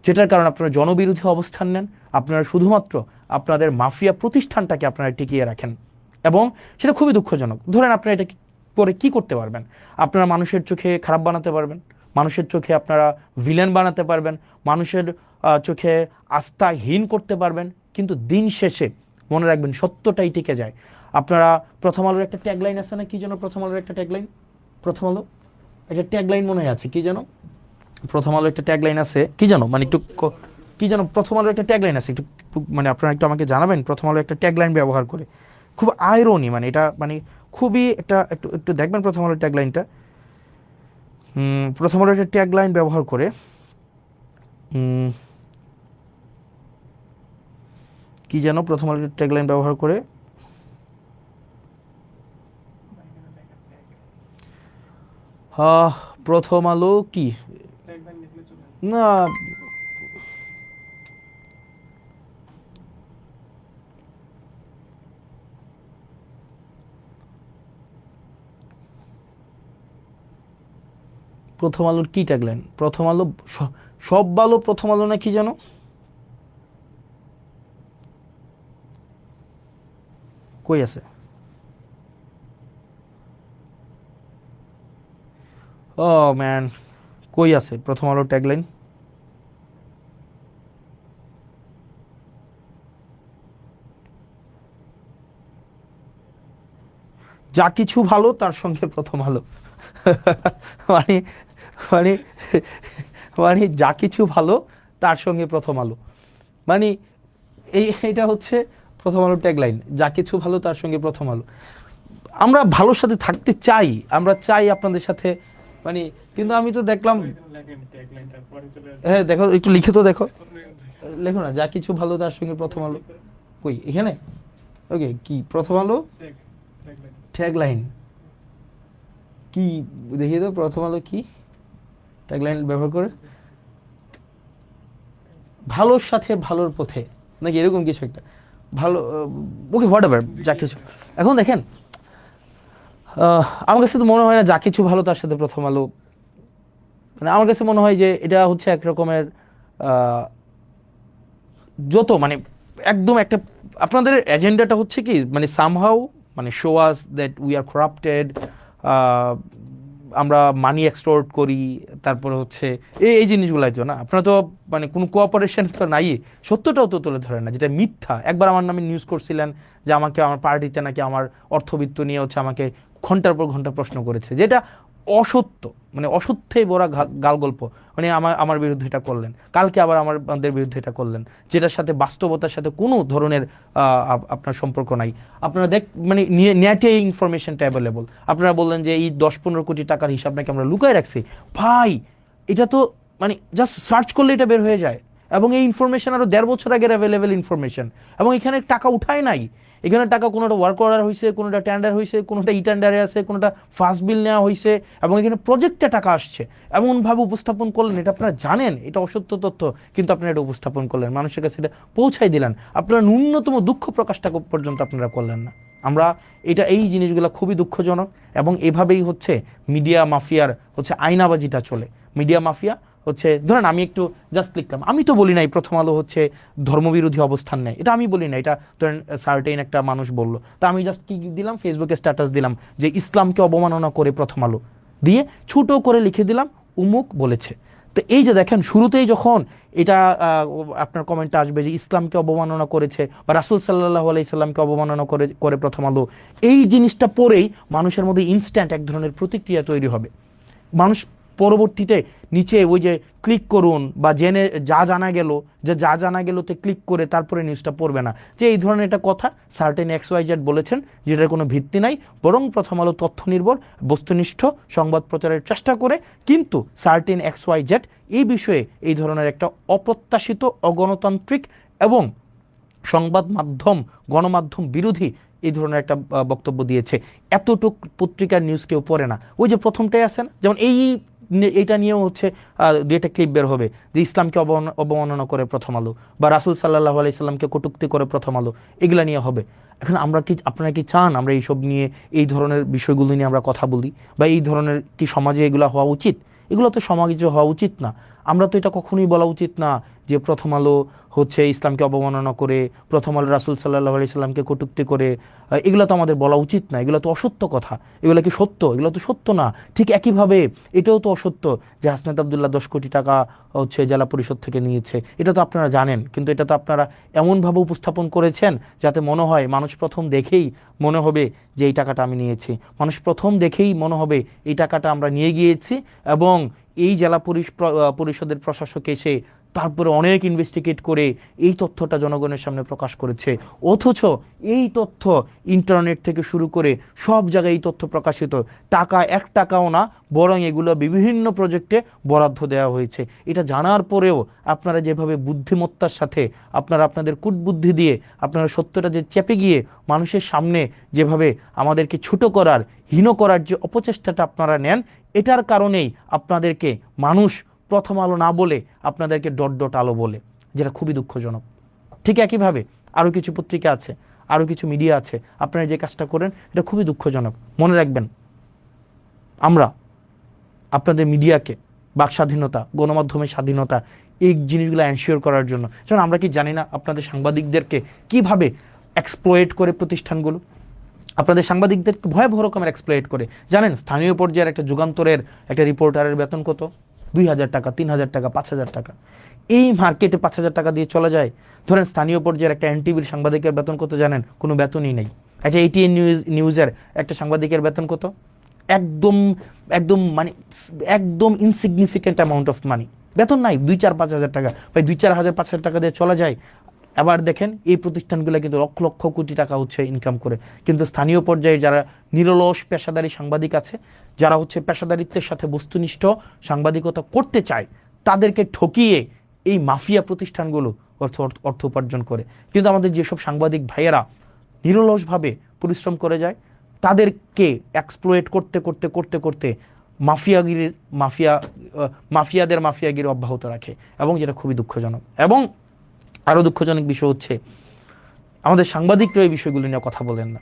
যেটার কারণে আপনারা জনবিরোধী অবস্থান নেন। আপনারা শুধুমাত্র আপনাদের মাফিয়া প্রতিষ্ঠানটাকে আপনারা টিকিয়ে রাখেন, এবং সেটা খুবই দুঃখজনক। ধরেন আপনারা এটা পরে কি করতে পারবেন? আপনারা মানুষের চোখে খারাপ বানাতে পারবেন, মানুষের চোখে আপনারা ভিলেন বানাতে পারবেন, মানুষের চোখে আস্থাহীন করতে পারবেন, কিন্তু দিন শেষে মনে রাখবেন সত্যটাই টিকে যায়। আপনারা প্রথম আলোর একটা ট্যাগলাইন আছে না, কি যেন প্রথম আলোর একটা ট্যাগলাইন, মনে আছে কি যেন, প্রথম আলোর একটা ট্যাগলাইন আছে কি যেন, মানে একটু কি যেন প্রথম আলোর একটা ট্যাগলাইন আছে, একটু মানে আপনারা একটু আমাকে জানাবেন। প্রথম আলো একটা ট্যাগলাইন ব্যবহার করে, খুব আইরনি, মানে এটা মানে খুবই একটু দেখবেন প্রথম আলোর ট্যাগলাইনটা। প্রথম আলোর একটা ট্যাগলাইন ব্যবহার করে কি যেন প্রথম আলো ট্যাগলাইন ব্যবহার করে? প্রথম আলো কি না, প্রথম আলোর কি ট্যাগলাইন? প্রথম আলো সব ভালো প্রথম আলো না কি যেন? কই আছে? ও ম্যান, কই আছে প্রথম আলো ট্যাগলাইন? যা কিছু ভালো তার সঙ্গে প্রথম আলো। মানে মানে মানে যা কিছু ভালো তার সঙ্গে প্রথম আলো, মানে এটা হচ্ছে প্রথম আলো ট্যাগলাইন, যা কিছু ভালো তার সঙ্গে প্রথম আলো। আমরা ভালোর সাথে থাকতে চাই, আমরা চাই আপনাদের সাথে, মানে কিন্তু আমি তো দেখলাম, হ্যাঁ দেখো একটু লিখে তো দেখো, লেখো না যা কিছু ভালো তার সঙ্গে প্রথম আলো। কই এখানে? ওকে, কি প্রথম আলো ট্যাগলাইন কি দেখিয়ে দাও, প্রথম আলো কি ট্যাগলাইন ব্যবহার করে? ভালোর সাথে ভালোর পথে নাকি এরকম কিছু একটা, ভালো, ওকে হোয়াট এভার, যা কিছু। এখন দেখেন, আমার কাছে তো মনে হয় না যা কিছু ভালো তার সাথে প্রথম আলো, মানে আমার কাছে মনে হয় যে এটা হচ্ছে এক রকমের যত মানে একদম একটা, আপনাদের এজেন্ডাটা হচ্ছে কি মানে সামহাউ মানে show us that we are corrupted, আমরা মানি এক্সটোর্ট করি, তারপরে হচ্ছে এই জিনিসগুলাই তো না, আপনারা তো মানে কোনো কোঅপারেশন তো নাই, সত্যটাও তো তুলে ধরেন না, যেটা মিথ্যা। একবার আমার নামে নিউজ করছিলেন যে আমাকে আমার পার্টিতে নাকি আমার অর্থবিত্ত নিয়ে হচ্ছে আমাকে ঘন্টার পর ঘন্টা প্রশ্ন করেছে, যেটা অসত্য, মানে অসত্যই বড় গাল গল্প, মানে আমার বিরুদ্ধে এটা করলেন, কালকে আবার আমাদের বিরুদ্ধে এটা করলেন, যেটার সাথে বাস্তবতার সাথে কোনো ধরনের আপনার সম্পর্ক নাই। আপনারা মানে নেটে ইনফরমেশনটা অ্যাভেলেবল, আপনারা বললেন যে এই 10-15 কোটি টাকার হিসাব নাকি আমরা লুকায় রাখছি। ভাই এটা তো মানে জাস্ট সার্চ করলে এটা বের হয়ে যায়, এবং এই ইনফরমেশন আরো 1.5 বছর আগের অ্যাভেলেবেল ইনফরমেশন, এবং এখানে টাকা উঠায় নাই, এখানে টাকা কোনোটা ওয়ার্ক অর্ডার হয়েছে, কোনোটা টেন্ডার হয়েছে, কোনোটা ই টেন্ডারে আছে, কোনোটা ফার্স্ট বিল নেওয়া হয়েছে, এবং এখানে প্রজেক্টে টাকা আসছে, এমনভাবে উপস্থাপন করলেন, এটা আপনারা জানেন এটা অসত্য তথ্য, কিন্তু আপনারা এটা উপস্থাপন করলেন, মানুষের কাছে এটা পৌঁছাই দিলেন, আপনারা ন্যূনতম দুঃখ প্রকাশটা পর্যন্ত আপনারা করলেন না। আমরা এই জিনিসগুলো খুবই দুঃখজনক, এবং এভাবেই হচ্ছে মিডিয়া মাফিয়ার হচ্ছে আয়নাবাজিটা চলে। মিডিয়া মাফিয়া হচ্ছে, ধরেন আমি একটু জাস্ট লিখলাম, আমি তো বলি নাই প্রথম আলো হচ্ছে ধর্মবিরোধী অবস্থান নেয়, এটা আমি বলি না, এটা ধরেন সার্টেইন একটা মানুষ বললো, তা আমি জাস্ট কি দিলাম, ফেসবুকে স্ট্যাটাস দিলাম যে ইসলামকে অবমাননা করে প্রথম আলো, দিয়ে ছোট করে লিখে দিলাম উমুক বলেছে। তো এই যে দেখেন শুরুতেই যখন এটা আপনার কমেন্টটা আসবে যে ইসলামকে অবমাননা করেছে বা রাসূল সাল্লাল্লাহু আলাইহি সাল্লামকে অবমাননা করে প্রথম আলো, এই জিনিসটা পরেই মানুষের মধ্যে ইনস্ট্যান্ট এক ধরনের প্রতিক্রিয়া তৈরি হবে। মানুষ পরবর্তীতে নিচে ওই যে ক্লিক করুন বা জেনে যা জানা গেল তে ক্লিক করে তারপরে নিউজটা পড়বে না, যে এই ধরনের একটা কথা সার্টেন XYZ বলেছেন, যেটার কোনো ভিত্তি নাই, বরং প্রথম আলো তথ্য নির্ভর বস্তুনিষ্ঠ সংবাদ প্রচারের চেষ্টা করে, কিন্তু সার্টেন XYZ এই বিষয়ে এই ধরনের একটা অপ্রত্যাশিত, অগণতান্ত্রিক এবং সংবাদ মাধ্যম গণমাধ্যম বিরোধী এই ধরনের একটা বক্তব্য দিয়েছে। এতটুক পত্রিকার নিউজ কেউ পড়ে না। ওই যে প্রথমটাই আছে না, যেমন এইটা নিয়েও হচ্ছে দুই একটা ক্লিপ বের হবে যে ইসলামকে অবমাননা করে প্রথম আলো, বা রাসূল সাল্লাল্লাহু আলাইহি সাল্লামকে কটূক্তি করে প্রথম আলো, এগুলা নিয়ে হবে। এখন আপনারা কি চান আমরা এইসব নিয়ে, এই ধরনের বিষয়গুলো নিয়ে আমরা কথা বলি, বা এই ধরনের কি সমাজে এগুলো হওয়া উচিত? এগুলো তো সমাজে হওয়া উচিত না। আমরা তো এটা কখনোই বলা উচিত না যে প্রথম আলো হচ্ছে ইসলামকে অবমাননা করে, প্রথম আলো রাসূল সাল্লাল্লাহু আলাইহি সাল্লামকে কটূক্তি করে, এগুলো তো আমাদের বলা উচিত না, এগুলো তো অসত্য কথা। এগুলো কি সত্য? এগুলো তো সত্য না। ঠিক একইভাবে এটাও তো অসত্য যে হাসনাত আব্দুল্লাহ 10 কোটি টাকা হচ্ছে জেলা পরিষদ থেকে নিয়েছে, এটা তো আপনারা জানেন, কিন্তু এটা তো আপনারা এমনভাবে উপস্থাপন করেছেন যাতে মনে হয়, মানুষ প্রথম দেখেই মনে হবে যে এই টাকাটা আমি নিয়েছি, মানুষ প্রথম দেখেই মনে হবে এই টাকাটা আমরা নিয়ে গিয়েছি, এবং এই জেলা পরিষদের প্রশাসক এসে তারপরে অনেক ইনভেস্টিগেট করে এই তথ্যটা জনগণের সামনে প্রকাশ করেছে, অথচ এই তথ্য ইন্টারনেট থেকে শুরু করে সব জায়গায় এই তথ্য প্রকাশিত, টাকা 1 টাকাও না, বরং এগুলো বিভিন্ন প্রজেক্টে বরাদ্দ দেওয়া হয়েছে। এটা জানার পরেও আপনারা যেভাবে বুদ্ধিমত্তার সাথে আপনারা আপনাদের কূটবুদ্ধি দিয়ে আপনারা সত্যটা যে চেপে গিয়ে মানুষের সামনে যেভাবে আমাদেরকে ছোট করার, হীন করার যে অপচেষ্টাটা আপনারা নেন, এটার কারণেই আপনাদেরকে মানুষ প্রথম আলো না বলে আপনাদেরকে ডট ডট আলো বলে, যেটা খুবই দুঃখজনক। ঠিক একইভাবে আরও কিছু পত্রিকা আছে, আরও কিছু মিডিয়া আছে, আপনারা যে কাজটা করেন এটা খুবই দুঃখজনক। মনে রাখবেন, আমরা আপনাদের মিডিয়াকে, বাক স্বাধীনতা, গণমাধ্যমের স্বাধীনতা, এই জিনিসগুলো এনশিওর করার জন্য, যেমন আমরা কি জানি না আপনাদের সাংবাদিকদেরকে কিভাবে এক্সপ্লয়েট করে প্রতিষ্ঠানগুলো, আপনাদের সাংবাদিকদেরকে ভয়াবহ রকমের এক্সপ্লয়েট করে। জানেন স্থানীয় পর্যায়ের একটা যুগান্তরের একটা রিপোর্টারের বেতন কত? 2,000 টাকা, 3,000 টাকা, 5,000 টাকা। এই মার্কেটে 5,000 টাকা দিয়ে চলে যায়। ধরেন স্থানীয় পর্যায়ের একটা এনটিভির সাংবাদিকের বেতন কত জানেন? কোনো বেতনই নেই। একটা এটিএন নিউজের একটা সাংবাদিকের বেতন কত? একদম একদম মানে একদম ইনসিগনিফিকেন্ট অ্যামাউন্ট অফ মানি, বেতন নাই। 2-4-5,000 টাকা, ভাই 2-4,000-5,000 টাকা দিয়ে চলা যায়। আবার দেখেন এই প্রতিষ্ঠানগুলো কিন্তু লক্ষ লক্ষ কোটি টাকা হচ্ছে ইনকাম করে, কিন্তু স্থানীয় পর্যায়ে যারা নিরলস পেশাদারী সাংবাদিক আছে, যারা হচ্ছে পেশাদারিত্বের সাথে বস্তুনিষ্ঠ সাংবাদিকতা করতে চায়, তাদেরকে ঠকিয়ে এই মাফিয়া প্রতিষ্ঠানগুলো অর্থ উপার্জন করে। কিন্তু আমাদের যেসব সাংবাদিক ভাইয়েরা নিরলসভাবে পরিশ্রম করে যায়, তাদেরকে এক্সপ্লয়েট করতে করতে করতে করতে মাফিয়াদের মাফিয়াগিরি অব্যাহত রাখে, এবং যেটা খুবই দুঃখজনক। এবং আরও দুঃখজনক বিষয় হচ্ছে আমাদের সাংবাদিকরা এই বিষয়গুলো নিয়ে কথা বলেন না।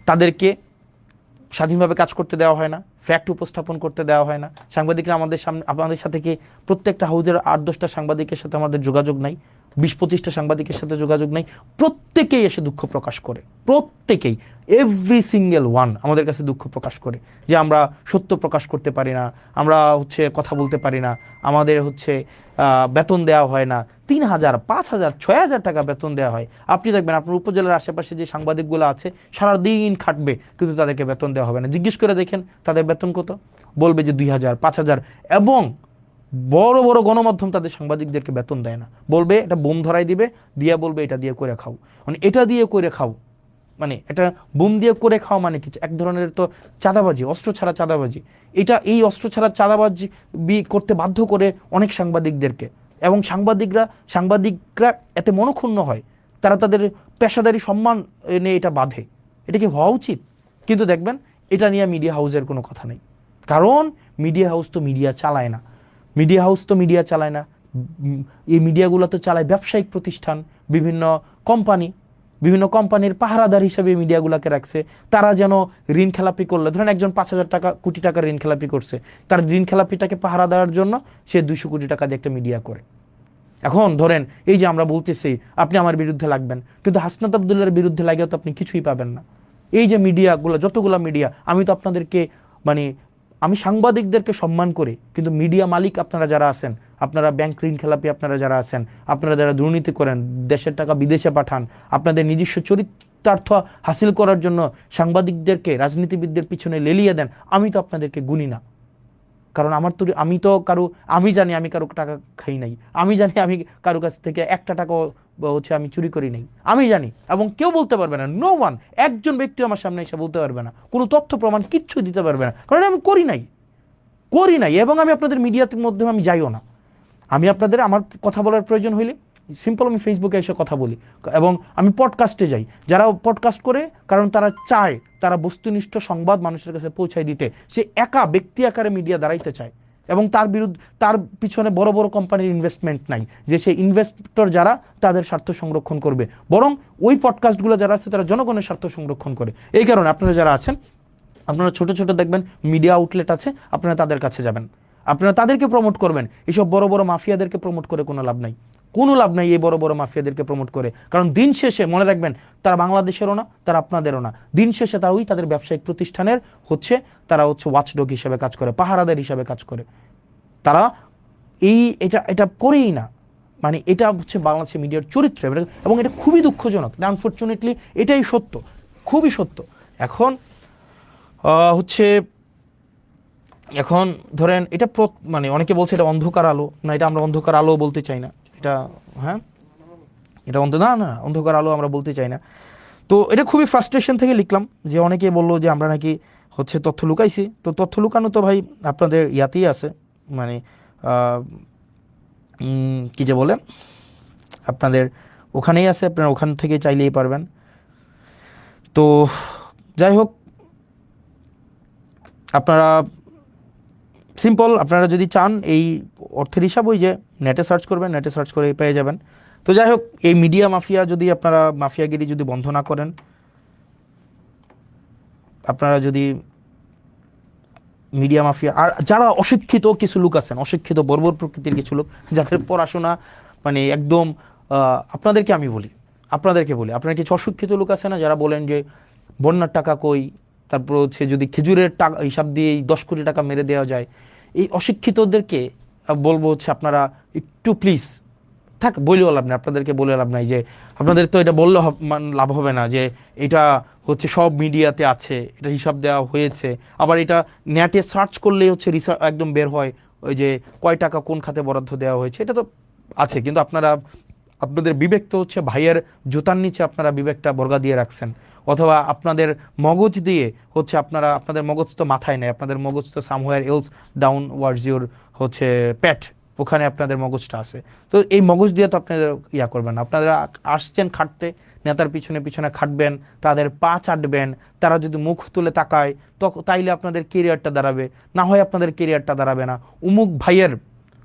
তাদেরকে স্বাধীনভাবে কাজ করতে দেওয়া হয় না, ফ্যাক্ট উপস্থাপন করতে দেওয়া হয় না। সাংবাদিকরা আমাদের সাথে কি প্রত্যেকটা হাউজের 8-10টা সাংবাদিকের সাথে আমাদের যোগাযোগ নাই, 20-25টা সাংবাদিকের সাথে যোগাযোগ নাই। প্রত্যেকেই এসে দুঃখ প্রকাশ করে, প্রত্যেকেই, এভরি সিঙ্গেল ওয়ান আমাদের কাছে দুঃখ প্রকাশ করে যে আমরা সত্য প্রকাশ করতে পারি না, আমরা হচ্ছে কথা বলতে পারি না, আমাদের হচ্ছে বেতন দেওয়া হয় না। 3,000, 5,000, 6,000 টাকা বেতন দেওয়া হয়। আপনি দেখবেন আপনার উপজেলার আশেপাশে যে সাংবাদিকগুলো আছে সারাদিন খাটবে, কিন্তু তাদেরকে বেতন দেওয়া হবে না। জিজ্ঞেস করে দেখেন তাদের বেতন কত, বলবে যে 2,000, 5,000। এবং বড় বড় গণমাধ্যম তাদের সাংবাদিকদেরকে বেতন দেয় না, বলবে এটা বোম ধরাই দিবে, দিয়ে বলবে এটা দিয়ে করে খাও। মানে এটা দিয়ে করে খাও, মানে এটা বোম দিয়ে করে খাওয়া মানে কি? এক ধরনের তো চাঁদাবাজি, অস্ত্র ছাড়া চাঁদাবাজি। এই অস্ত্র ছাড়া চাঁদাবাজি করতে বাধ্য করে অনেক সাংবাদিকদেরকে, এবং সাংবাদিকরা এতে মনক্ষুণ্ণ হয়, তারা তাদের পেশাদারি সম্মান নিয়ে এটা বাঁধে। এটা কি হওয়া উচিত? কিন্তু দেখবেন এটা নিয়ে মিডিয়া হাউসের কোনো কথা নেই, কারণ মিডিয়া হাউস তো মিডিয়া চালায় না। এই মিডিয়াগুলো তো চালায় ব্যবসায়িক প্রতিষ্ঠান, বিভিন্ন কোম্পানির পাহারাদার হিসেবে মিডিয়াগুলোকে রাখছে। তারা যেন ঋণ খেলাপি করলে, ধরেন একজন 5,000 কোটি টাকা ঋণ খেলাপি করছে, তার ঋণ খেলাপিটাকে পাহারা দেওয়ার জন্য সে 200 কোটি টাকা দিয়ে একটা মিডিয়া করে। এখন ধরেন এই যে আমরা বলতেছি আপনি আমার বিরুদ্ধে লাগবেন, কিন্তু হাসনাত আব্দুল্লাহর বিরুদ্ধে লাগেও তো আপনি কিছুই পাবেন না। এই যে মিডিয়াগুলো, যতগুলো মিডিয়া, আমি তো আপনাদেরকে আমি সাংবাদিকদেরকে সম্মান করি, কিন্তু মিডিয়া মালিক আপনারা যারা আছেন, আপনারা ব্যাংক ঋণ খেলাপি আপনারা যারা আছেন, আপনারা যারা দুর্নীতি করেন, দেশের টাকা বিদেশে পাঠান, আপনাদের নিজস্ব চরিতার্থ হাসিল করার জন্য সাংবাদিকদেরকে রাজনীতিবিদদের পিছনে লেলিয়ে দেন, আমি তো আপনাদেরকে গুনি না। কারণ আমি জানি আমি কারো টাকা খাই নাই, আমি জানি আমি কারো কাছ থেকে একটা টাকা হচ্ছে আমি চুরি করি নাই, আমি জানি। এবং কেউ বলতে পারবে না, নো ওয়ান, একজন ব্যক্তি আমার সামনে এসে বলতে পারবে না, কোনো তথ্য প্রমাণ কিচ্ছু দিতে পারবে না, কারণ আমি করি নাই। এবং আমি আপনাদের মিডিয়ার মধ্যে আমি যাইও না। আমার কথা বলার প্রয়োজন হইলে সিম্পল আমি ফেসবুকে এসে কথা বলি, এবং আমি পডকাস্টে যাই। যারা পডকাস্ট করে, কারণ তারা চায় তারা বস্তুনিষ্ঠ সংবাদ মানুষের কাছে পৌঁছায় দিতে, সে একা ব্যক্তি আকারে মিডিয়া দাঁড়াইতে চায়, এবং তার পিছনে বড় বড় কোম্পানির ইনভেস্টমেন্ট নাই যে সেই ইনভেস্টর যারা তাদের স্বার্থ সংরক্ষণ করবে, বরং ওই পডকাস্টগুলো যারা আছে তারা জনগণের স্বার্থ সংরক্ষণ করে। এই কারণে আপনারা যারা আছেন, আপনারা ছোট ছোট দেখবেন মিডিয়া আউটলেট আছে, আপনারা তাদের কাছে যাবেন, আপনারা তাদেরকে প্রমোট করবেন। এসব বড় বড় মাফিয়াদেরকে প্রমোট করে কোনো লাভ নাই, এই বড় বড় মাফিয়াদেরকে প্রমোট করে। কারণ দিন শেষে মনে রাখবেন, তারা বাংলাদেশেরও না, তারা আপনাদেরও না। দিন শেষে তাদের ব্যবসায়িক প্রতিষ্ঠানের তারা ওয়াচডগ হিসেবে কাজ করে, পাহারাদার হিসেবে কাজ করে। তারা এটা করেই না, মানে এটা হচ্ছে বাংলাদেশের মিডিয়ার চরিত্র, এবং এটা খুবই দুঃখজনক। আনফরচুনেটলি এটাই সত্য, খুবই সত্য। এখন ধরেন এটা অনেকে বলছে এটা অন্ধকার আলো, না এটা আমরা অন্ধকার আলো বলতে চাই না, এটা হ্যাঁ এটা না না অন্ধকার আলো আমরা বলতে চাই না। তো এটা খুবই ফ্রাস্ট্রেশন থেকে লিখলাম যে অনেকে বললো যে আমরা নাকি হচ্ছে তথ্য লুকাইছি। তো তথ্য লুকানো তো ভাই আপনাদের ইয়াতেই আছে, মানে কি যে বলে আপনাদের ওখানেই আছে, আপনারা ওখান থেকে চাইলেই পারবেন। তো যাই হোক, আপনারা সিম্পল, আপনারা যদি চান এই অর্থের হিসাব ওই যে নেটে সার্চ করবেন, নেটে সার্চ করে পেয়ে যাবেন। তো যাই হোক, এই মিডিয়া মাফিয়া যদি আপনারা মাফিয়াগিরি যদি বন্ধ না করেন, আপনারা যদি মিডিয়া মাফিয়া আর যারা অশিক্ষিত কিছু লোক আছেন, অশিক্ষিত বর্বর প্রকৃতির কিছু লোক যাদের পড়াশোনা মানে একদম আপনাদেরকে আমি বলি, আপনারা কিছু অশিক্ষিত লোক আছে না যারা বলেন যে বন্যার টাকা কই, তারপর হচ্ছে যদি খেজুরের টাকা হিসাব দিয়ে 10 কোটি টাকা মেরে দেওয়া যায়, এই অশিক্ষিতদেরকে বলবো হচ্ছে আপনারা একটু প্লিজ থাক, বলেও লাভ নাই, আপনাদেরকে বলে লাভ নাই যে আপনাদের তো এটা বললে লাভ হবে না যে এটা হচ্ছে সব মিডিয়াতে আছে, এটা হিসাব দেওয়া হয়েছে, আবার এটা নেটে সার্চ করলেই হচ্ছে রিসার্চ একদম বের হয় ওই যে কয় টাকা কোন খাতে বরাদ্দ দেওয়া হয়েছে, এটা তো আছে। কিন্তু আপনারা আপনাদের বিবেক তো হচ্ছে ভাইয়ের জুতার নিচে আপনারা বিবেকটা বর্গা দিয়ে রাখছেন, অথবা আপনাদের মগজ দিয়ে হচ্ছে আপনাদের মগজ তো মাথায় নেই, আপনাদের মগজ তো somewhere else down words your হচ্ছে প্যাট, ওখানে আপনাদের মগজটা আছে। তো এই মগজ দিয়ে তো আপনাদের ইয়া করবেন না, আপনারা আসছেন খাটতে, নেতার পিছনে পিছনে খাটবেন, তাদের পা চাটবেন, তারা যদি মুখ তুলে তাকায় তাইলে আপনাদের কেরিয়ারটা দাঁড়াবে, না হয় আপনাদের কেরিয়ারটা দাঁড়াবে না। উমুক ভাইয়ের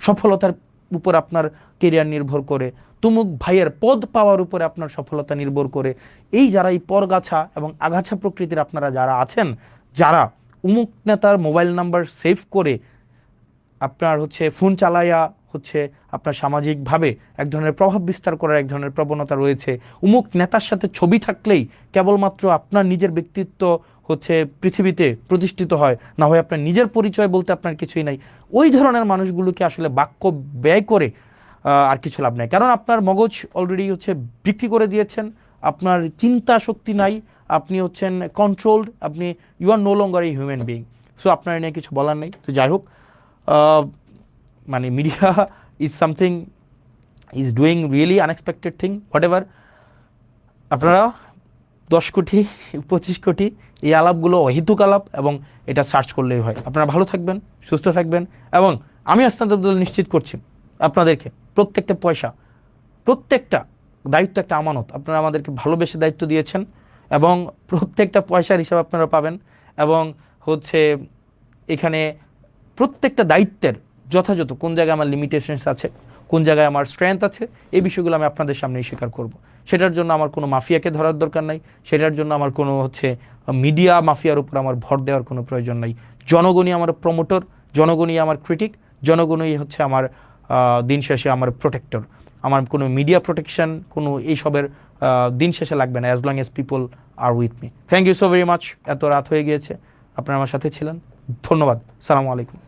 সফলতার উপর আপনার কেরিয়ার নির্ভর করে, তুমুক ভাইয়ের পদ পাওয়ার উপরে আপনার সফলতা নির্ভর করে। এই যারা এই পরগাছা এবং আগাছা প্রকৃতির আপনারা যারা আছেন, যারা উমুক নেতার মোবাইল নাম্বার সেভ করে আপনার হচ্ছে ফোন চালাইয়া হচ্ছে আপনার সামাজিকভাবে এক ধরনের প্রভাব বিস্তার করার এক ধরনের প্রবণতা রয়েছে, উমুক নেতার সাথে ছবি থাকলেই কেবলমাত্র আপনার নিজের ব্যক্তিত্ব হচ্ছে পৃথিবীতে প্রতিষ্ঠিত হয়, না হয় আপনার নিজের পরিচয় বলতে আপনার কিছুই নাই, ওই ধরনের মানুষগুলোকে আসলে বাক্য ব্যয় করে আর কিছু লাভ নাই। কারণ আপনার মগজ অলরেডি হচ্ছে বিক্রি করে দিয়েছেন, আপনার চিন্তা শক্তি নাই, আপনি হচ্ছেন কন্ট্রোলড, আপনি you are no longer a human being. So আপনার নিয়ে কিছু বলার নেই। তো যাই হোক, মানে media is something is doing really unexpected thing, whatever. আপনারা 10 কোটি 25 কোটি এই আলাপগুলো অহেতুক আলাপ, এবং এটা সার্চ করলেই হয়। আপনারা ভালো থাকবেন, সুস্থ থাকবেন, এবং আমি আস্তাদুল নিশ্চিত করছি আপনাদেরকে প্রত্যেকটা পয়সা, প্রত্যেকটা দায়িত্ব একটা আমানত, আপনারা আমাদেরকে ভালোবেসে দায়িত্ব দিয়েছেন, এবং প্রত্যেকটা পয়সার হিসাব আপনারা পাবেন। এবং হচ্ছে এখানে প্রত্যেকটা দায়িত্বের যথাযথ কোন জায়গায় আমার লিমিটেশনস আছে, কোন জায়গায় আমার স্ট্রেংথ আছে, এই বিষয়গুলো আমি আপনাদের সামনেই স্বীকার করব। সেটার জন্য আমার কোনো মাফিয়াকে ধরার দরকার নাই, সেটার জন্য আমার কোনো হচ্ছে মিডিয়া মাফিয়ার উপর আমার ভর দেওয়ার কোনো প্রয়োজন নাই। জনগণই আমার প্রমোটর, জনগণই আমার ক্রিটিক, জনগণই হচ্ছে আমার দিন শেষে আমার প্রোটেক্টর। আমার কোনো মিডিয়া প্রোটেকশন কোনো এইসবের দিন শেষে লাগবে না, as long as people are with me. Thank you so very much. এত রাত হয়ে গিয়েছে, আপনারা আমার সাথে ছিলেন, ধন্যবাদ। সালামু আলাইকুম।